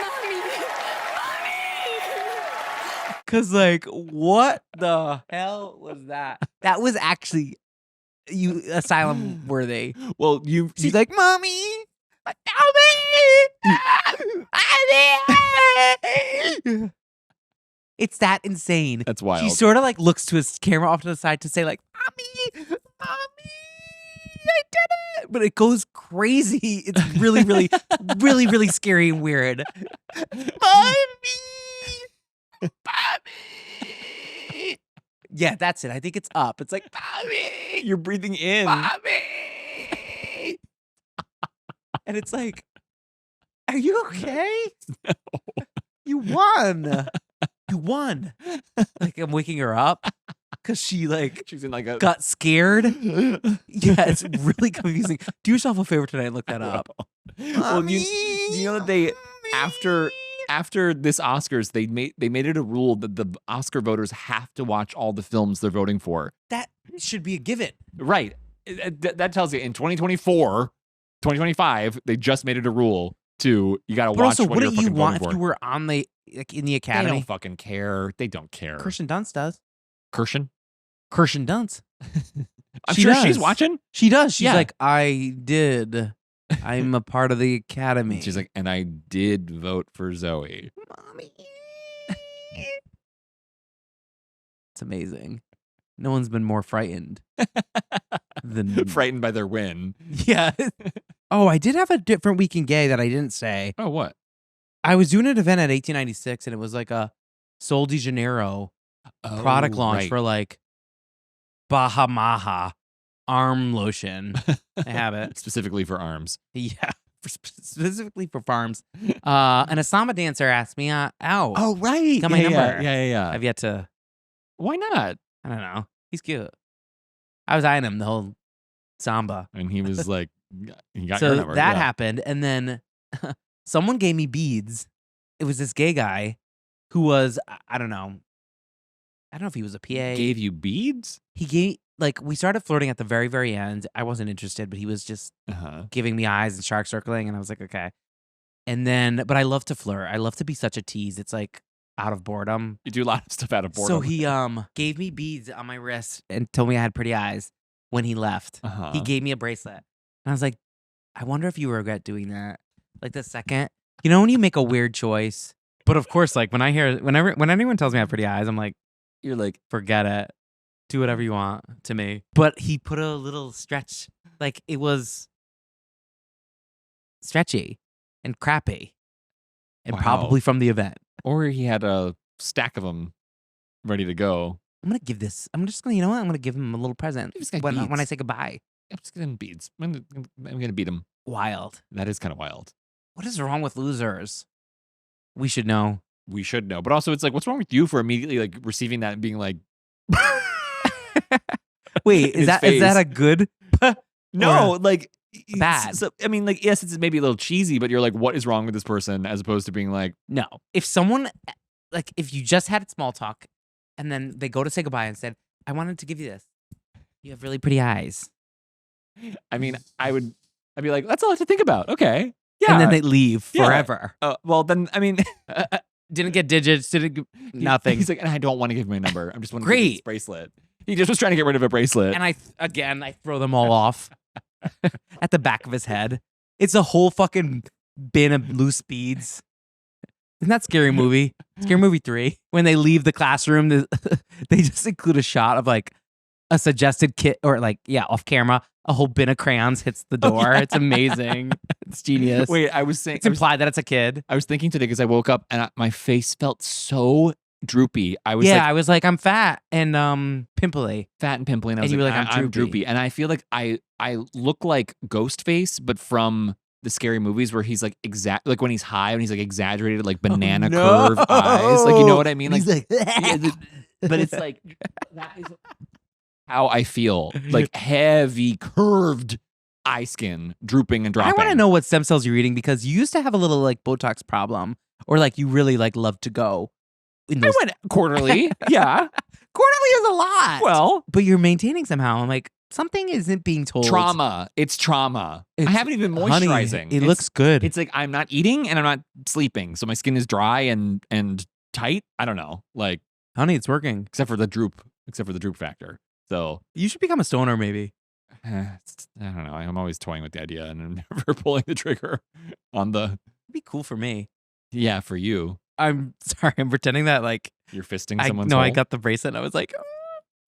Mommy! Mommy! Cause like, what the hell was that? That was actually asylum worthy. Well, She's like, "Mommy, mommy." It's that insane. that's wild. She sort of like looks to his camera off to the side to say like, "Mommy, mommy, I did it!" But it goes crazy. It's really, really, really, really scary and weird. Mommy, mommy. Yeah, that's it. I think it's up. It's like, "Mommy, You're breathing in. mommy," and it's like, "Are you okay? You won." You won. Like I'm waking her up because she like She's in like a got scared. Yeah, it's really confusing. Do yourself a favor tonight and look that up. Well, do you know that they after this Oscars they made it a rule that the Oscar voters have to watch all the films they're voting for. That should be a given. Right. That tells you in 2024, 2025, they just made it a rule to you got to But watch also, what what you're do you fucking want voting if for. you were on the in the They academy? don't fucking care. They don't care. Kirsten Dunst does. Kirsten? Kirsten Dunst. I'm She sure she's does. watching. She does. She's Yeah. like, I did. I'm a part of the academy. She's like, and I did vote for Zoe. Mommy. It's amazing. No one's been more frightened than Frightened by their win. Yeah. Oh, I did have a different week in gay that I didn't say. Oh, what? I was doing an event at 1896 and it was like a Sol de Janeiro product launch right. for like Bahamaha arm lotion. I have it. Specifically for arms. Yeah. Specifically for farms. An Asama dancer asked me out. Oh, right. Got my number. Yeah. I've yet to, Why not? I don't know. He's cute. I was eyeing him the whole samba. And he was like, he got So your number. that yeah. happened. And then someone gave me beads. It was this gay guy who was, I don't know. I don't know if he was a PA. Gave you beads? He gave, like, we started flirting at the very, very end. I wasn't interested, but he was just Uh-huh. giving me eyes and shark circling. And I was like, okay. And then, but I love to flirt. I love to be such a tease. It's like, out of boredom. You do a lot of stuff out of boredom. So he gave me beads on my wrist and told me I had pretty eyes when he left. Uh-huh. He gave me a bracelet. And I was like, I wonder if you regret doing that. Like the second, you know, when you make a weird choice. But of course, like when anyone tells me I have pretty eyes, I'm like, You're like, forget it. Do whatever you want to me. But he put a little stretch, like it was stretchy and crappy. And Wow. probably from the event. or he had a stack of them ready to go. I'm going to give this, I'm just going to, you know what? I'm going to give him a little present This guy when I beads. say goodbye. I'm just getting beads. I'm gonna beat him. Wild. That is kind of wild. What is wrong with losers? We should know. We should know, but also it's like, what's wrong with you for immediately like receiving that and being like, Wait, in is his that a face. good? no, like bad? So, I mean, like, yes, it's maybe a little cheesy, but you're like, what is wrong with this person? As opposed to being like, No. If someone, like, if you just had small talk and then they go to say goodbye and said, I wanted to give you this. You have really pretty eyes. I mean, I'd be like, that's a lot to think about. Okay, yeah. And then they leave Yeah. forever. Well, then I mean, Didn't get digits, nothing. He's like, and I don't want to give my number. I'm just want to Great. give this bracelet. He just was trying to get rid of a bracelet. And I throw them all off at the back of his head. It's a whole fucking bin of loose beads. Isn't that Scary Movie? Scary Movie 3. When they leave the classroom, they just include a shot of like a suggested kit or like, yeah, off camera, a whole bin of crayons hits the door. yeah. It's amazing. It's genius. Wait, I was saying, It's implied that it's a kid. I was thinking today because I woke up and my face felt so droopy. I was Yeah, like I was like, I'm fat and pimply. fat and pimply, and I was And you were like, like, I'm I'm droopy. And I feel like I look like Ghostface, but from the scary movies where he's like like when he's high and he's like exaggerated like banana curve eyes. Like, you know what I mean? Like, but it's like that is how I feel. Like heavy curved eye skin drooping and dropping. I want to know what stem cells you're eating because you used to have a little like Botox problem or like you really like love to go. In I those... went quarterly. Yeah. Quarterly is a lot. Well, but you're maintaining somehow. I'm like, something isn't being told. trauma. It's trauma. I It's- haven't even Honey, moisturizing. it It's- looks good. It's like I'm not eating and I'm not sleeping, so my skin is dry and tight. I don't know, like Honey, it's working. except for the droop factor. So You should become a stoner maybe. I don't know. I'm always toying with the idea and I'm never pulling the trigger on the. It'd be cool for me. Yeah, for you, I'm sorry. I'm pretending that like you're fisting I someone's. no, I hole. got the bracelet and I was like,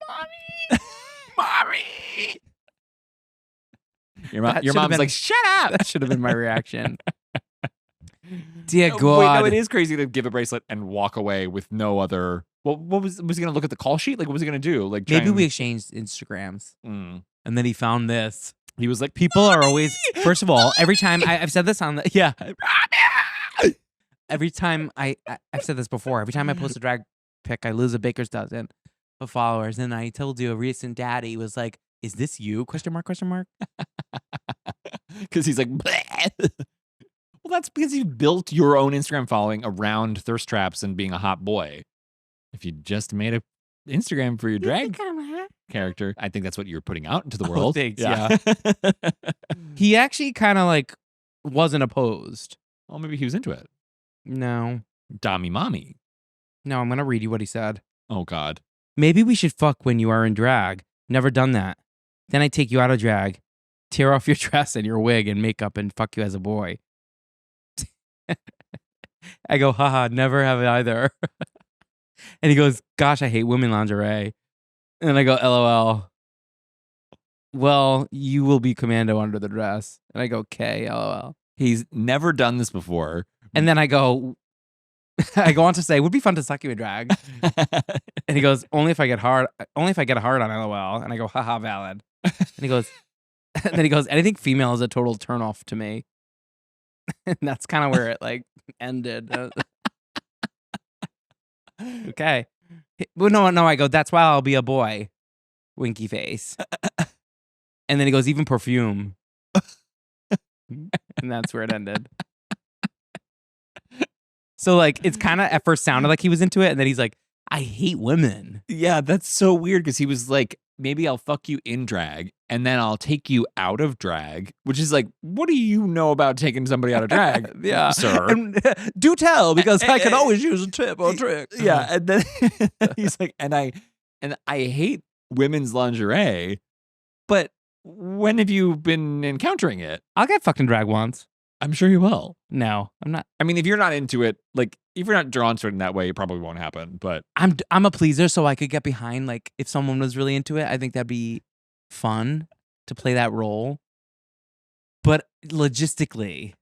mommy, mommy. Your That your should've mom's been- like, shut up. That should have been my reaction. Dear Wait, God. no, it is crazy to give a bracelet and walk away with no other. Well, what was he gonna look at the call sheet? Like, what was he gonna do? Like, try Maybe and- we exchanged Instagrams. Mm. And then he found this. He was like, People are always, first of all, every time I've said this on the, yeah. Every time I've said this before, every time I post a drag pic, I lose a baker's dozen of followers. And I told you a recent daddy was like, is this you? Question mark, question mark. because he's like, bleh. Well, that's because you built your own Instagram following around thirst traps and being a hot boy. If you just made a Instagram for your drag character, I think that's what you're putting out into the Oh, world. thanks, He, He actually kind of like wasn't opposed. well, maybe he was into it. No, Dommy mommy. no, I'm going to read you what he said. Oh God. Maybe we should fuck when you are in drag. Never done that. Then I take you out of drag, tear off your dress and your wig and makeup and fuck you as a boy. I go, haha, never have it either. And he goes, gosh, I hate women lingerie. And I go, LOL. Well, you will be commando under the dress. And I go, okay, LOL. He's never done this before. And then I go on to say, would be fun to suck you in drag. And he goes, only if I get a hard on LOL. And I go, haha, valid. And he goes, and then he goes, anything female is a total turnoff to me. And that's kind of where it like ended. Okay. Well, no, I go, that's why I'll be a boy. Winky face. And then he goes, even perfume. And that's where it ended. So like it's kind of at first sounded like he was into it, and then he's like, I hate women. Yeah, that's so weird because he was like, maybe I'll fuck you in drag and then I'll take you out of drag, which is like, what do you know about taking somebody out of drag, sir? And, do tell, because I can always use a tip or trick. Yeah, and then he's like, and I hate women's lingerie, but when have you been encountering it? I'll get fucked in drag once. I'm sure you will. No, I'm not. I mean, if you're not into it, like if you're not drawn to it in that way, it probably won't happen. But I'm a pleaser, so I could get behind. Like, if someone was really into it, I think that'd be fun to play that role. But logistically,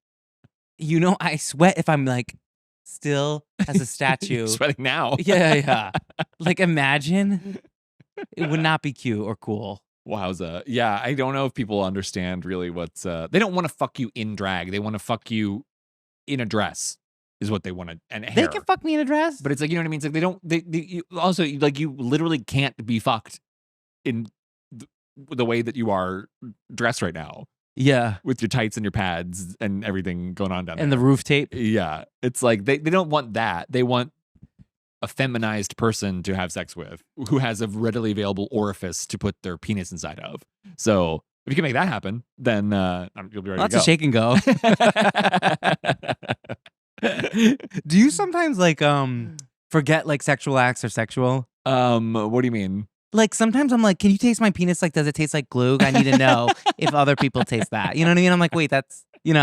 I sweat if I'm like still as a statue. You're sweating now. Yeah. Like, imagine. It would not be cute or cool. Wowza. Yeah, I don't know if people understand really what's they don't want to fuck you in drag. They want to fuck you in a dress is what they want to, and hair. They can fuck me in a dress. But it's like, you know what I mean? It's like you also, like, you literally can't be fucked in the way that you are dressed right now Yeah. with your tights and your pads and everything going on down there. And the roof tape. Yeah. It's like they don't want that. They want a feminized person to have sex with who has a readily available orifice to put their penis inside of. So if you can make that happen, then you'll be ready Lots to go. of shake and go. Do you sometimes like forget like sexual acts are sexual? What do you mean? Like, sometimes I'm like, can you taste my penis? Like, does it taste like glue? I need to know if other people taste that. You know what I mean? I'm like, wait, that's, Do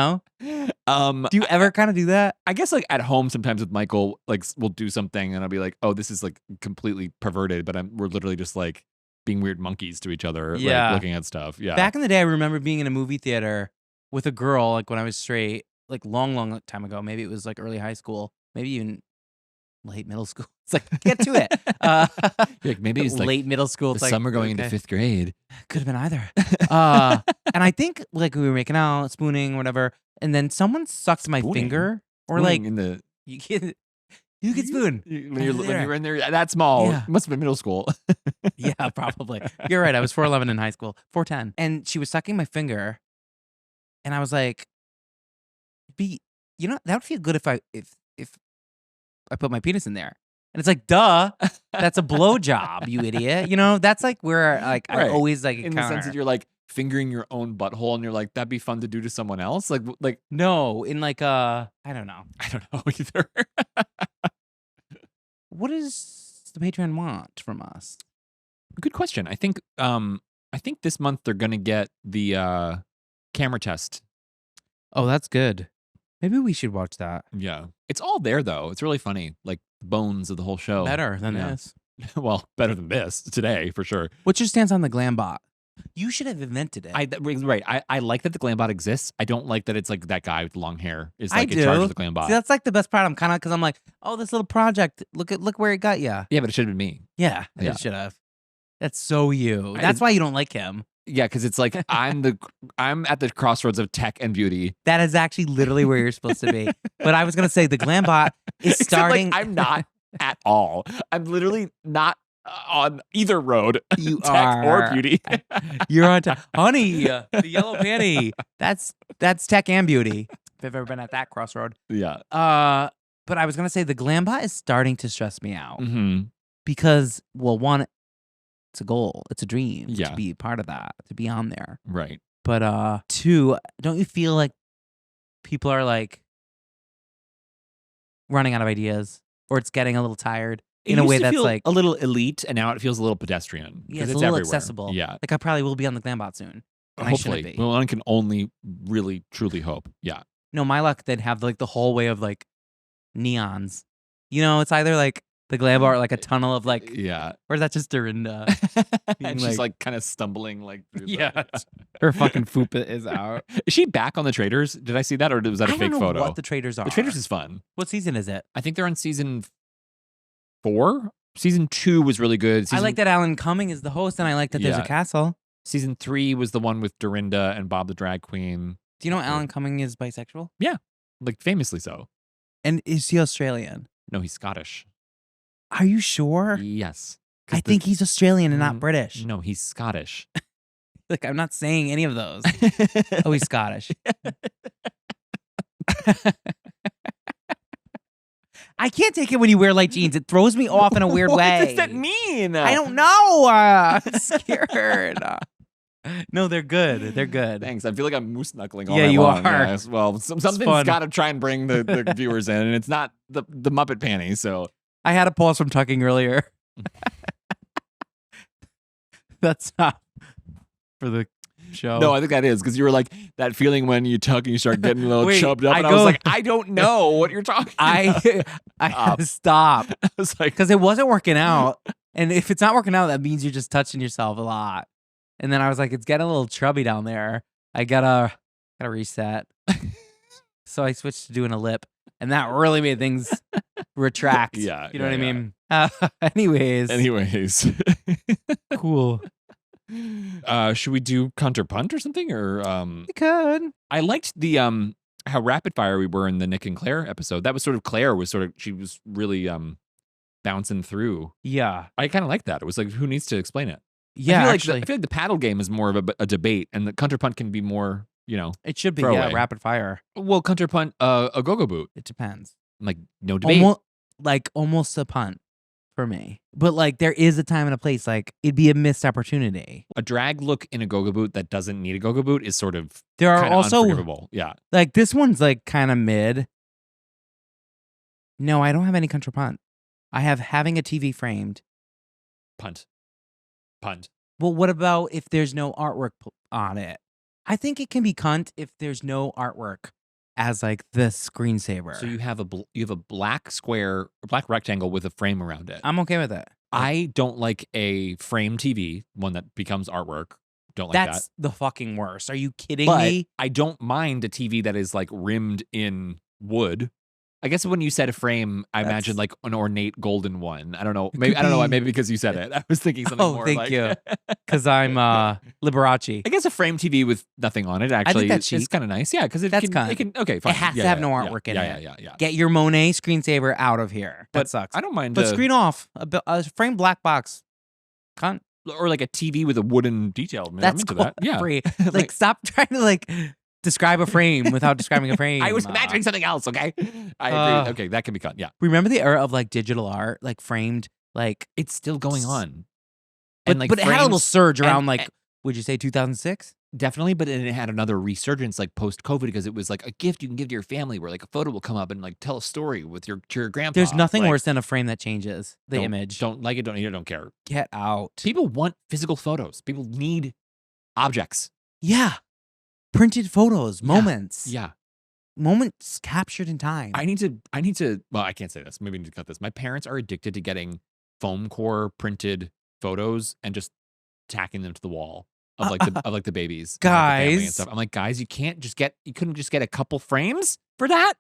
you ever kind of do that? I guess like at home sometimes with Michael, like we'll do something and I'll be like, oh, this is like completely perverted, but we're literally just like being weird monkeys to each other, Yeah. like looking at stuff. Yeah. Back in the day, I remember being in a movie theater with a girl, like when I was straight, like long time ago. Maybe it was like early high school, maybe even late middle school. It's like, get to it. Like maybe it's like late middle school. the It's like, summer going into okay. 5th grade. Could have been either. And I think like we were making out, spooning, whatever, and then someone sucked my Spooning? finger, or Spooning like in the you can spoon. when you're in there that small, Yeah. it must have been middle school. Yeah, probably. You're right. I was 4'11" in high school, 4'10", and she was sucking my finger, and I was like, that would feel good if I put my penis in there. And it's like, duh, that's a blowjob, you idiot. That's like where like I Right. always like In the sense that you're like fingering your own butthole and you're like, that'd be fun to do to someone else. Like no, in like I don't know. I don't know either. What does the Patreon want from us? Good question. I think this month they're gonna get the camera test. Oh, that's good. Maybe we should watch that. Yeah. It's all there though. It's really funny. Like the bones of the whole show. Better than Yeah. this. Well, better than this today for sure. What's your stance on the glam bot? You should have invented it. I like that the glam bot exists. I don't like that it's like that guy with long hair is I like in charge do. of the glam bot. See, that's like the best part. I'm kind of because I'm like, oh, this little project. Look where it got you. Yeah, but it should have been me. Yeah, Yeah. it should have. That's so you. That's why you don't like him. Yeah, because it's like I'm at the crossroads of tech and beauty. That is actually literally where you're supposed to be. But I was gonna say the glam bot is Except, starting. like, I'm not at all. I'm literally not on either road. You tech are. or beauty. You're on top, honey. The yellow panty. That's tech and beauty. If I've ever been at that crossroad. Yeah. But I was gonna say the glam bot is starting to stress me out Mm-hmm. because, well, one, it's a goal, it's a dream Yeah. to be part of that, to be on there. Right. But two, don't you feel like people are like running out of ideas, or it's getting a little tired in a way that's like a little elite, and now it feels a little pedestrian. yeah, 'cause it's a little everywhere. accessible. Yeah. Like I probably will be on the glam bot soon. And I Hopefully. shouldn't be. Well, one can only really truly hope. Yeah. No, my luck, they'd have like the hallway of like neons. It's either like the glam bar or like a tunnel of like, Yeah. or is that just Dorinda? And she's like kind of stumbling like through the- Yeah. Her fucking fupa is out. Is she back on the Traders? Did I see that, or was that a I fake don't know photo? what the traders are. The Traders is fun. What season is it? I think they're on season 4. Season 2 was really good. I like that Alan Cumming is the host, and I like that there's Yeah. a castle. Season 3 was the one with Dorinda and Bob the Drag Queen. Do you know Alan Cumming is bisexual? Like famously so. And is he Australian? No, he's Scottish. Are you sure? Yes. 'Cause I think he's Australian and not Mm, British. No, he's Scottish. Like, I'm not saying any of those. Oh, he's I can't take it when you wear light jeans. It throws me off in a weird way. What does that mean? I don't know. I'm scared. No, they're good. They're good. Thanks. I feel like I'm moose knuckling all Yeah, night you long. are. Yes. Well, something's fun. got to try and bring the viewers in, and it's not the Muppet panties. So I had a pause from tucking earlier. That's not for the show. no, I think that is because you were like that feeling when you tuck and you start getting a little Wait, chubbed up, I and I was go- like, I don't know what you're talking. about. I had to stop I was like, because it wasn't working out. And if it's not working out, that means you're just touching yourself a lot. And then I was like, it's getting a little chubby down there. I gotta reset. So I switched to doing a lip, and that really made things retract. Yeah, you know what I yeah. mean. Anyways, cool. Should we do Punt or Punt or something? Or We could. I liked the how rapid fire we were in the Nick and Claire episode. That was sort of Claire was sort of she was really bouncing through. Yeah. I kind of like that. It was like, who needs to explain it? Yeah. I Actually, feel like the paddle game is more of a debate, and the Counter Punt can be more, it should be throwaway. rapid fire. Well, Counter Punt, a go-go boot. It depends. Like, no debate. Almost a punt for me. But like there is a time and a place. Like it'd be a missed opportunity. A drag look in a go-go boot that doesn't need a go-go boot is sort of There are kind of also unforgivable. Yeah. like this one's like kind of mid. No, I don't have any contra punt. I have having a TV framed. Punt. Well, what about if there's no artwork on it? I think it can be cunt if there's no artwork as like the screensaver. So you have a black square, a black rectangle with a frame around it. I'm okay with it. I don't like a frame TV, one that becomes artwork. Don't like That's that. the fucking worst. Are you kidding But me? I don't mind a TV that is like rimmed in wood. I guess when you said a frame, I imagine like an ornate golden one. I don't know. Maybe I don't know why. Maybe because you said it. I was thinking something Oh, more thank like you. Because I'm Liberace. I guess a frame TV with nothing on it actually that's is chic. kind of nice. Yeah, because it That's can. kind. It can. Okay, fine. It has Yeah, to have yeah, no yeah, artwork in yeah, it. Yeah. Get your Monet screensaver out of here. That But sucks. I don't mind. But screen off a framed black box. Cunt. or like a TV with a wooden detail. Man, That's I'm into cool. that. Yeah. Free. Like stop trying to like describe a frame without describing a frame. I was imagining something else. Okay, I agree. Okay, that can be cut. Yeah, Remember the era of like digital art, like framed, like it's still going on. but, And like but it had a little frames- surge around and- like would you say 2006? Definitely, but then it had another resurgence like post COVID because it was like a gift you can give to your family where like a photo will come up and like tell a story with your grandpa. There's nothing Like, worse than a frame that changes the don't- image. Don't like it. Don't need it. Don't care. Get out. People want physical photos. People need objects. Yeah. Printed photos, moments. Yeah. Moments captured in time. I need to. Well, I can't say this. Maybe I need to cut this. My parents are addicted to getting foam core printed photos and just tacking them to the wall of like the babies, and, like, the family and Guys. stuff. I'm like, guys, you couldn't just get a couple frames for that.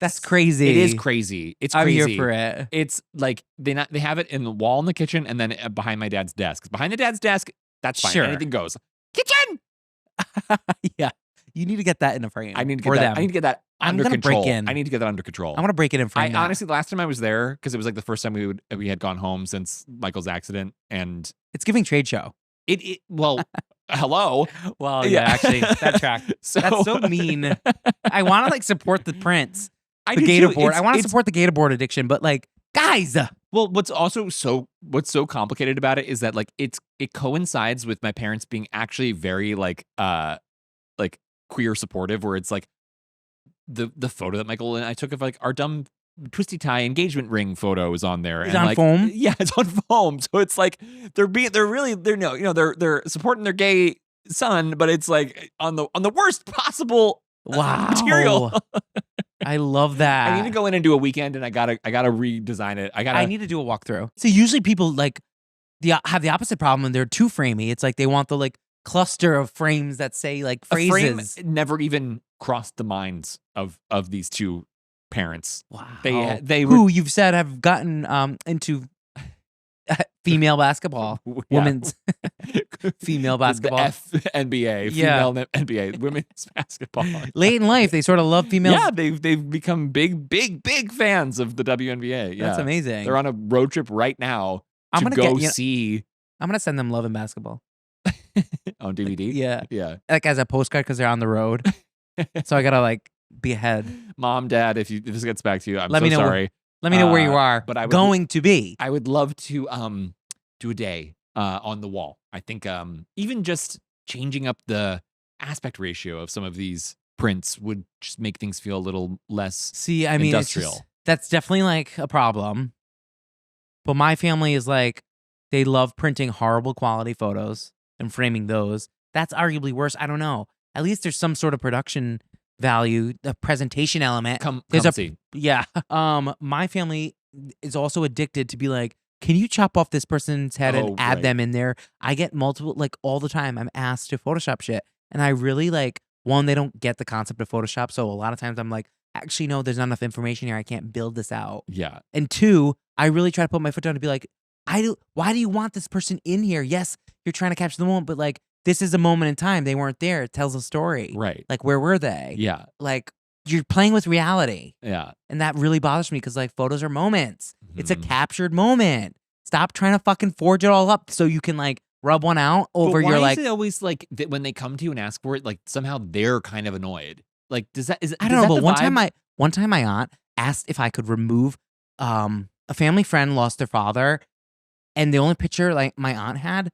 That's crazy. It is crazy. It's I'm crazy. here for it. It's like they have it in the wall in the kitchen and then behind my dad's desk. Behind the dad's desk, that's fine. Sure. Anything goes. Kitchen. Yeah. You need to get that in a frame. I need to for get that. them. I need to get that I'm under gonna break control. in. I need to get that under control. I'm gonna break it in frame. I that. honestly, the last time I was there, because it was like the first time we had gone home since Michael's accident, and It's giving trade show. it well, hello. Well, yeah, actually, that track. So, That's so mean. I want to like support the prints, I the do Gator too. board. I want to It's- support the Gator board addiction, but like, guys, Well, what's so complicated about it is that like it coincides with my parents being actually very like queer supportive, where it's like the photo that Michael and I took of like our dumb twisty tie engagement ring photo is on there. It's and on like, foam? Yeah, it's on foam. So it's like they're supporting their gay son, but it's like on the worst possible wow, material. I love that. I need to go in and do a weekend, and I gotta redesign it. I need to do a walkthrough. So usually people like have the opposite problem when they're too framey. It's like they want the like cluster of frames that say like a frame phrases. never even crossed the minds of these two parents. Wow. They who you've said have gotten into female basketball, Yeah. women's female basketball. The FNBA, Yeah. female NBA, women's basketball. Late in life, they sort of love females. Yeah, they've become big fans of the WNBA. Yeah, That's amazing. They're on a road trip right now I'm to gonna go get- see I'm gonna send them Love and Basketball. on DVD. Yeah, Yeah. like as a postcard because they're on the road. So I gotta like be ahead. Mom, Dad, if this gets back to you, I'm Let so me know sorry. Let me know where you are. But I would, going to be. I would love to do a day on the wall. I think even just changing up the aspect ratio of some of these prints would just make things feel a little less See, I mean, industrial. That's definitely like a problem. But my family is like, they love printing horrible quality photos and framing those. That's arguably worse. I don't know. At least there's some sort of production value, a presentation element. Come There's see. Yeah. My family is also addicted to be like, can you chop off this person's head and add them in there? I get multiple, like all the time, I'm asked to Photoshop shit. And I really like, one, they don't get the concept of Photoshop. So a lot of times I'm like, actually, no, there's not enough information here. I can't build this out. Yeah. And two, I really try to put my foot down to be like, why do you want this person in here? Yes, you're trying to capture the moment, but like, this is a moment in time. They weren't there. It tells a story. Right. Like, where were they? Yeah. Like, you're playing with reality. Yeah. And that really bothers me because, like, photos are moments. It's a captured moment. Stop trying to fucking forge it all up so you can, like, rub one out over but why your, like. is it always like that when they come to you and ask for it, like, somehow they're kind of annoyed? Like, I don't know, but one time my aunt asked if I could remove a family friend lost their father, and the only picture, like, my aunt had,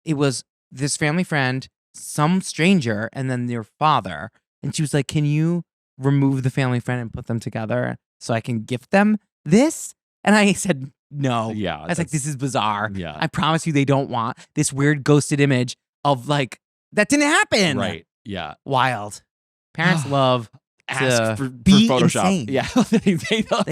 it was this family friend, some stranger, and then their father. And she was like, can you remove the family friend and put them together so I can gift them this? And I said, no. Yeah. I was like, this is bizarre. Yeah. I promise you they don't want this weird ghosted image of, like, that didn't happen. Right. Yeah. Wild. Parents love Ask for be Photoshop. insane. Yeah.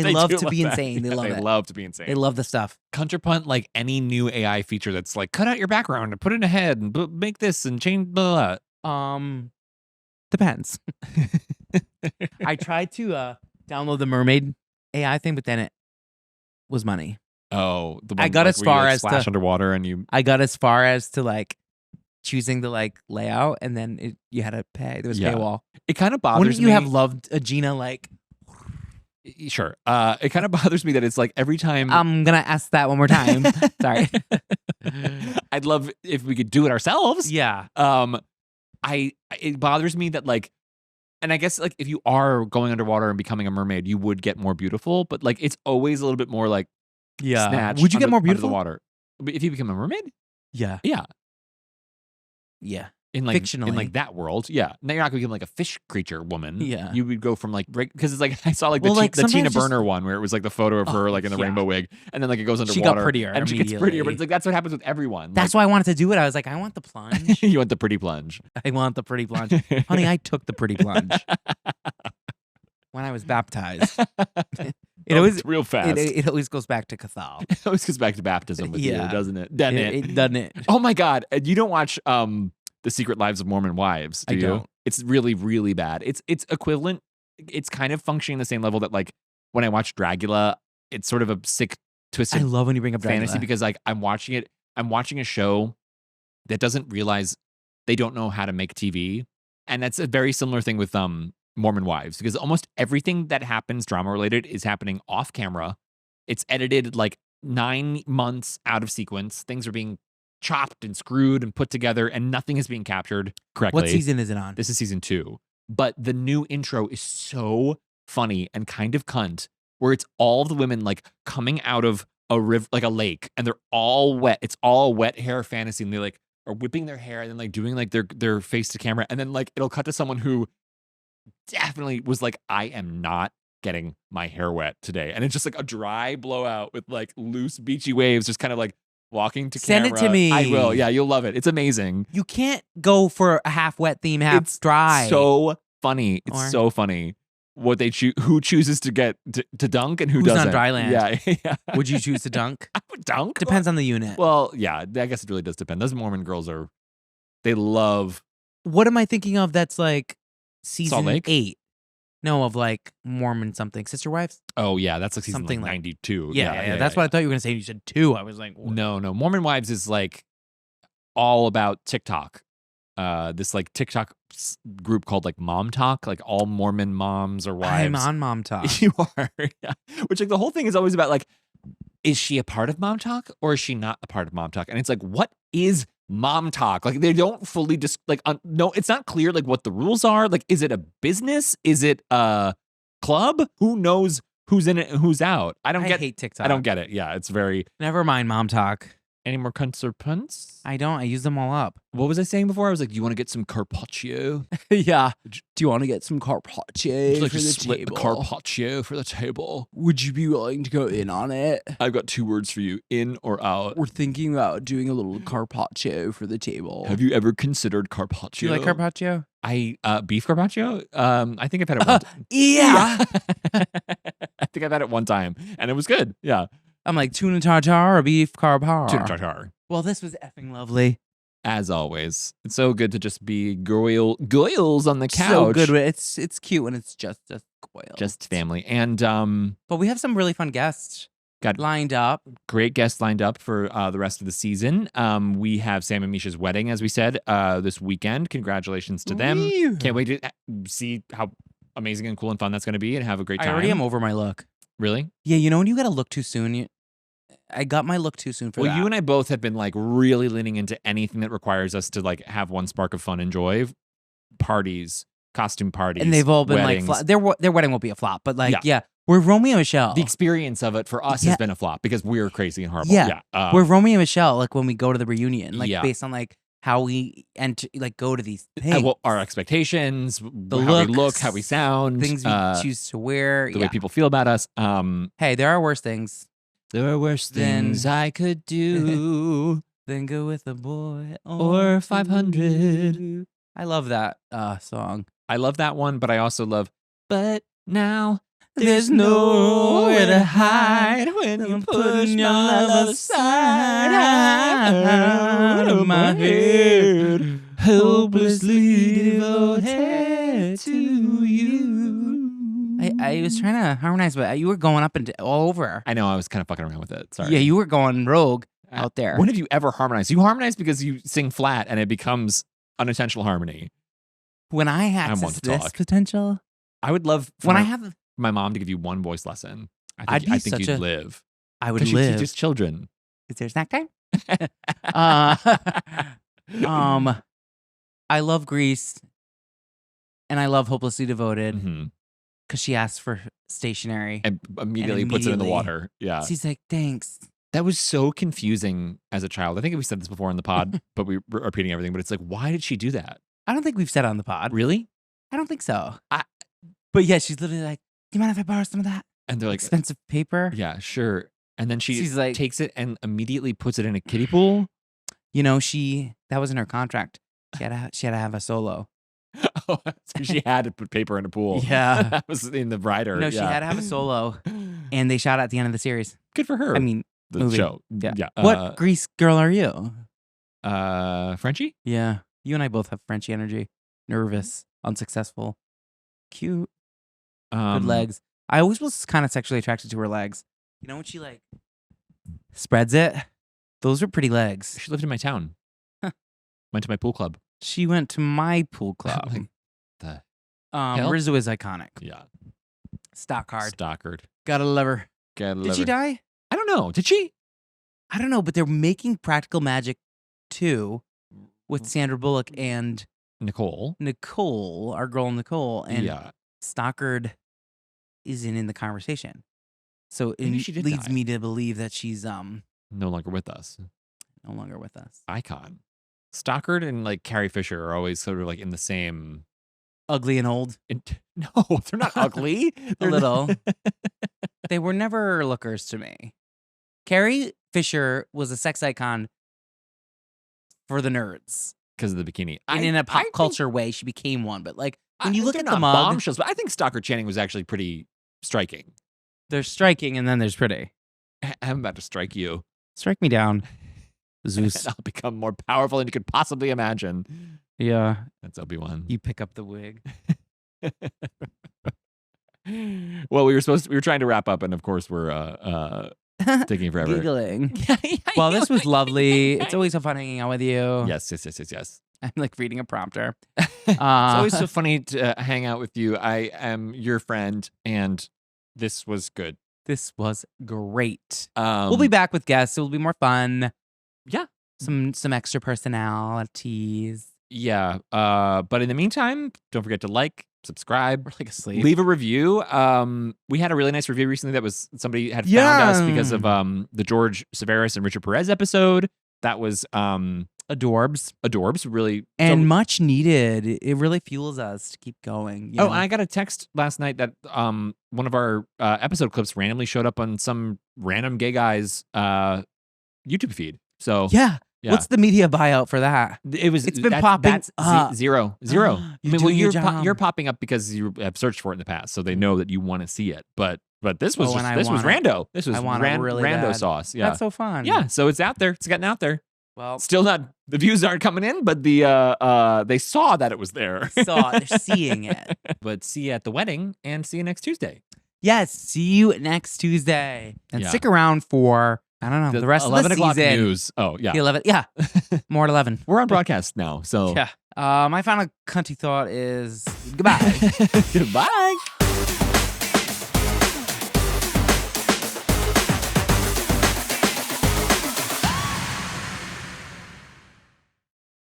They love do to be that. insane. They Yeah, love they it. love to be insane. They love the stuff. Punt, like any new AI feature that's like, cut out your background and put it in a head and make this and change blah, blah. Depends. I tried to download the mermaid AI thing, but then it was money. Oh, the one I got like, as where you, far like, as splash to- underwater and you. I got as far as to like choosing the like layout, and then you had to pay. There was a Yeah. paywall. It kind of bothers Wouldn't you me. have loved a Gina like? Sure. It kind of bothers me that it's like every time. I'm gonna ask that one more time. Sorry. I'd love if we could do it ourselves. Yeah. It bothers me that like, and I guess like if you are going underwater and becoming a mermaid, you would get more beautiful, but like it's always a little bit more like Yeah. snatched. Would you get under- more under beautiful? the water if you become a mermaid? Yeah. Yeah. Yeah. In like Fictionally. in like that world, yeah. Now you're not gonna become like a fish creature woman. Yeah. You would go from like because it's like I saw like the, Well, like, the Tina sometimes just- Burner one where it was like the photo of her like in the yeah. rainbow wig, and then like it goes underwater. She got prettier and she gets prettier. But immediately. it's like that's what happens with everyone. That's why I wanted to do it. I was like, I want the plunge. Like, you want the pretty plunge. I want the pretty plunge. Honey, I took the pretty plunge when I was baptized. It always real fast. it always goes back to Cathal. It always goes back to baptism with you, Yeah. doesn't it? Doesn't it? It doesn't it? Oh my God. You don't watch The Secret Lives of Mormon Wives, do I you? don't. It's really, really bad. It's equivalent. It's kind of functioning the same level that like when I watch Dragula, it's sort of a sick, twisted I love when you bring up fantasy Dracula. because like I'm watching a show that doesn't realize they don't know how to make TV. And that's a very similar thing with Mormon Wives, because almost everything that happens drama related is happening off camera. It's edited like 9 months out of sequence. Things are being chopped and screwed and put together, and nothing is being captured correctly. What season is it on? This is season 2. But the new intro is so funny and kind of cunt, where it's all the women like coming out of a river, like a lake, and they're all wet. It's all wet hair fantasy, and they like are whipping their hair and then like doing like their face to camera, and then like it'll cut to someone who definitely was like, I am not getting my hair wet today. And it's just like a dry blowout with like loose beachy waves, just kind of like walking to Send camera. it to me. I will. Yeah, you'll love it. It's amazing. You can't go for a half wet theme, half It's dry. So funny. It's Or- so funny. What they choose, who chooses to get to dunk and who Who's on doesn't. dry land? Yeah, yeah. Would you choose to dunk? I would dunk. Depends on the unit. Well, yeah, I guess it really does depend. Those Mormon girls they love. What am I thinking of that's like season Salt Lake? 8? No, of like Mormon something. Sister Wives? Oh yeah, that's like season Something like like- 92. Yeah. That's what I thought you were going to say. You said 2. I was like, what? No. Mormon Wives is like all about TikTok. This like TikTok group called like Mom Talk, like all Mormon moms or wives. I'm on Mom Talk. You are, yeah. Which like the whole thing is always about like, is she a part of Mom Talk or is she not a part of Mom Talk? And it's like, what is Mom Talk? Like they don't fully just no, it's not clear like what the rules are. Like, is it a business? Is it a club? Who knows who's in it and who's out. I hate TikTok. I don't get it. Yeah, it's very. Never mind mom talk. Any more cunts or punts? I don't. I use them all up. What was I saying before? I was like, do you want to get some carpaccio? Yeah. Do you want to get some carpaccio Would you like for to the split table? the carpaccio for the table? Would you be willing to go in on it? I've got 2 words for you: in or out. We're thinking about doing a little carpaccio for the table. Have you ever considered carpaccio? Do you like carpaccio? Beef carpaccio? I think I've had it one time. Yeah. I think I've had it one time and it was good. Yeah. I'm like tuna tartare or beef carpaccio. Tuna tartare. Well, this was effing lovely. As always. It's so good to just be goyles on the couch. So good. It's cute when it's just a goyle. Just family. And But we have some really fun guests got lined up. great guests lined up for the rest of the season. We have Sam and Misha's wedding, as we said, this weekend. Congratulations to them. Wee. Can't wait to see how amazing and cool and fun that's going to be and have a great time. I already am over my look. Really? Yeah, you know when you got to look too soon? I got my look too soon for Well, that. you and I both have been like really leaning into anything that requires us to like have one spark of fun and joy. Parties, costume parties. And they've all been weddings. like, their wedding won't be a flop, but like, Yeah. yeah, we're Romeo and Michelle. The experience of it for us Yeah. has been a flop because we're crazy and horrible. Yeah. Yeah. We're Romeo and Michelle, like when we go to the reunion, like Yeah. based on like how we like go to these things, well, our expectations, how we look, looks, how we sound, things we choose to wear, the way people feel about us. Hey, there are worse things There are worse things I could do. than go with a boy Or 500. I love that song. I love that one, but I also love, but now There's nowhere to hide when I'm putting your love aside out of my head, hopelessly devoted to you. I was trying to harmonize, but you were going up and all over. I know I was kind of fucking around with it. Sorry. Yeah, you were going rogue out there. When have you ever harmonized? You harmonize because you sing flat and it becomes unintentional harmony. When I I had want to this talk. potential, I would love for when I have, my mom to give you one voice lesson. I'd be I think such you'd a- live. I would Because you live. teach children. Is there snack time? I love Grease, and I love Hopelessly Devoted Mhm. because she asked for stationery. And immediately puts it in the immediately- water. Yeah. She's like, "Thanks." That was so confusing as a child. I think we said this before in the pod, but we were repeating everything. But it's like, why did she do that? I don't think we've said it on the pod. Really? I don't think so. But yeah, she's literally like, "Do you mind if I borrow some of that And they're like, expensive paper?" yeah, sure. And then She's like- takes it and immediately puts it in a kiddie pool. You know, that was in her contract. She had to have a solo. Oh, so she had to put paper in a pool. Yeah. That was in the rider. No, she had to have a solo, and they shot at the end of the series. Good for her. I mean, the movie. show. Yeah. Yeah. what Grease girl are you? Frenchie? Yeah, you and I both have Frenchy energy. Nervous, unsuccessful, cute, good legs. I always was kind of sexually attracted to her legs. You know when she like spreads it? Those are pretty legs. She lived in my town. Went to my pool club. She went to my pool club. Like, the hell? Rizzo is iconic. yeah. Stock hard. Stalkered. Gotta love her. Gotta Did love she her. die? I don't know. Did she? I don't know, but they're making Practical Magic 2 with Sandra Bullock and Nicole. Nicole, our girl Nicole, and yeah. Stockard isn't in the conversation. So Maybe it she did leads die. me to believe that she's No longer with us. no longer with us. Icon. Stockard and like Carrie Fisher are always sort of like in the same. Ugly and old. No, they're not ugly. A They're little. They were never lookers to me. Carrie Fisher was a sex icon for the nerds. Because of the bikini. And in a pop think- culture way, she became one. But like when I- you look they're at the not mug, bombshells, but I think Stockard Channing was actually pretty striking. there's striking and then there's pretty. I'm about to strike you. Strike me down, Zeus. I'll become more powerful than you could possibly imagine. Yeah, That's Obi-Wan. you pick up the wig. Well, we were trying to wrap up, and of course we're taking forever. Giggling. Well, this was lovely. It's always so fun hanging out with you. Yes. I'm like reading a prompter. It's always so funny to hang out with you. I am your friend, and this was good. This was great. Um, We'll be back with guests. It will be more fun. Yeah. Some extra personalities. Yeah. But in the meantime, don't forget to like, subscribe, We're like asleep. leave a review. We had a really nice review recently that was somebody had found us because of the George Severus and Richard Perez episode. That was adorbs, really. And much needed. It really fuels us to keep going. You know? And I got a text last night that one of our episode clips randomly showed up on some random gay guy's YouTube feed. So yeah. What's the media buyout for that? It's been popping that's up. Zero. You're doing your job. You're popping up because you have searched for it in the past, so they know that you want to see it. But this was was rando. This was really rando bad. Sauce. Yeah, that's so fun. Yeah, so it's out there. It's getting out there. Well, still not. The views aren't coming in, but they saw that it was there. They're seeing it. But see you at the wedding, and see you next Tuesday. Yes, see you next Tuesday, and Yeah. stick around for I don't know the rest of the 11 o'clock season. news. Oh yeah, The 11. Yeah, more at 11. We're on broadcast now, so Yeah. My final cunty thought is goodbye. goodbye.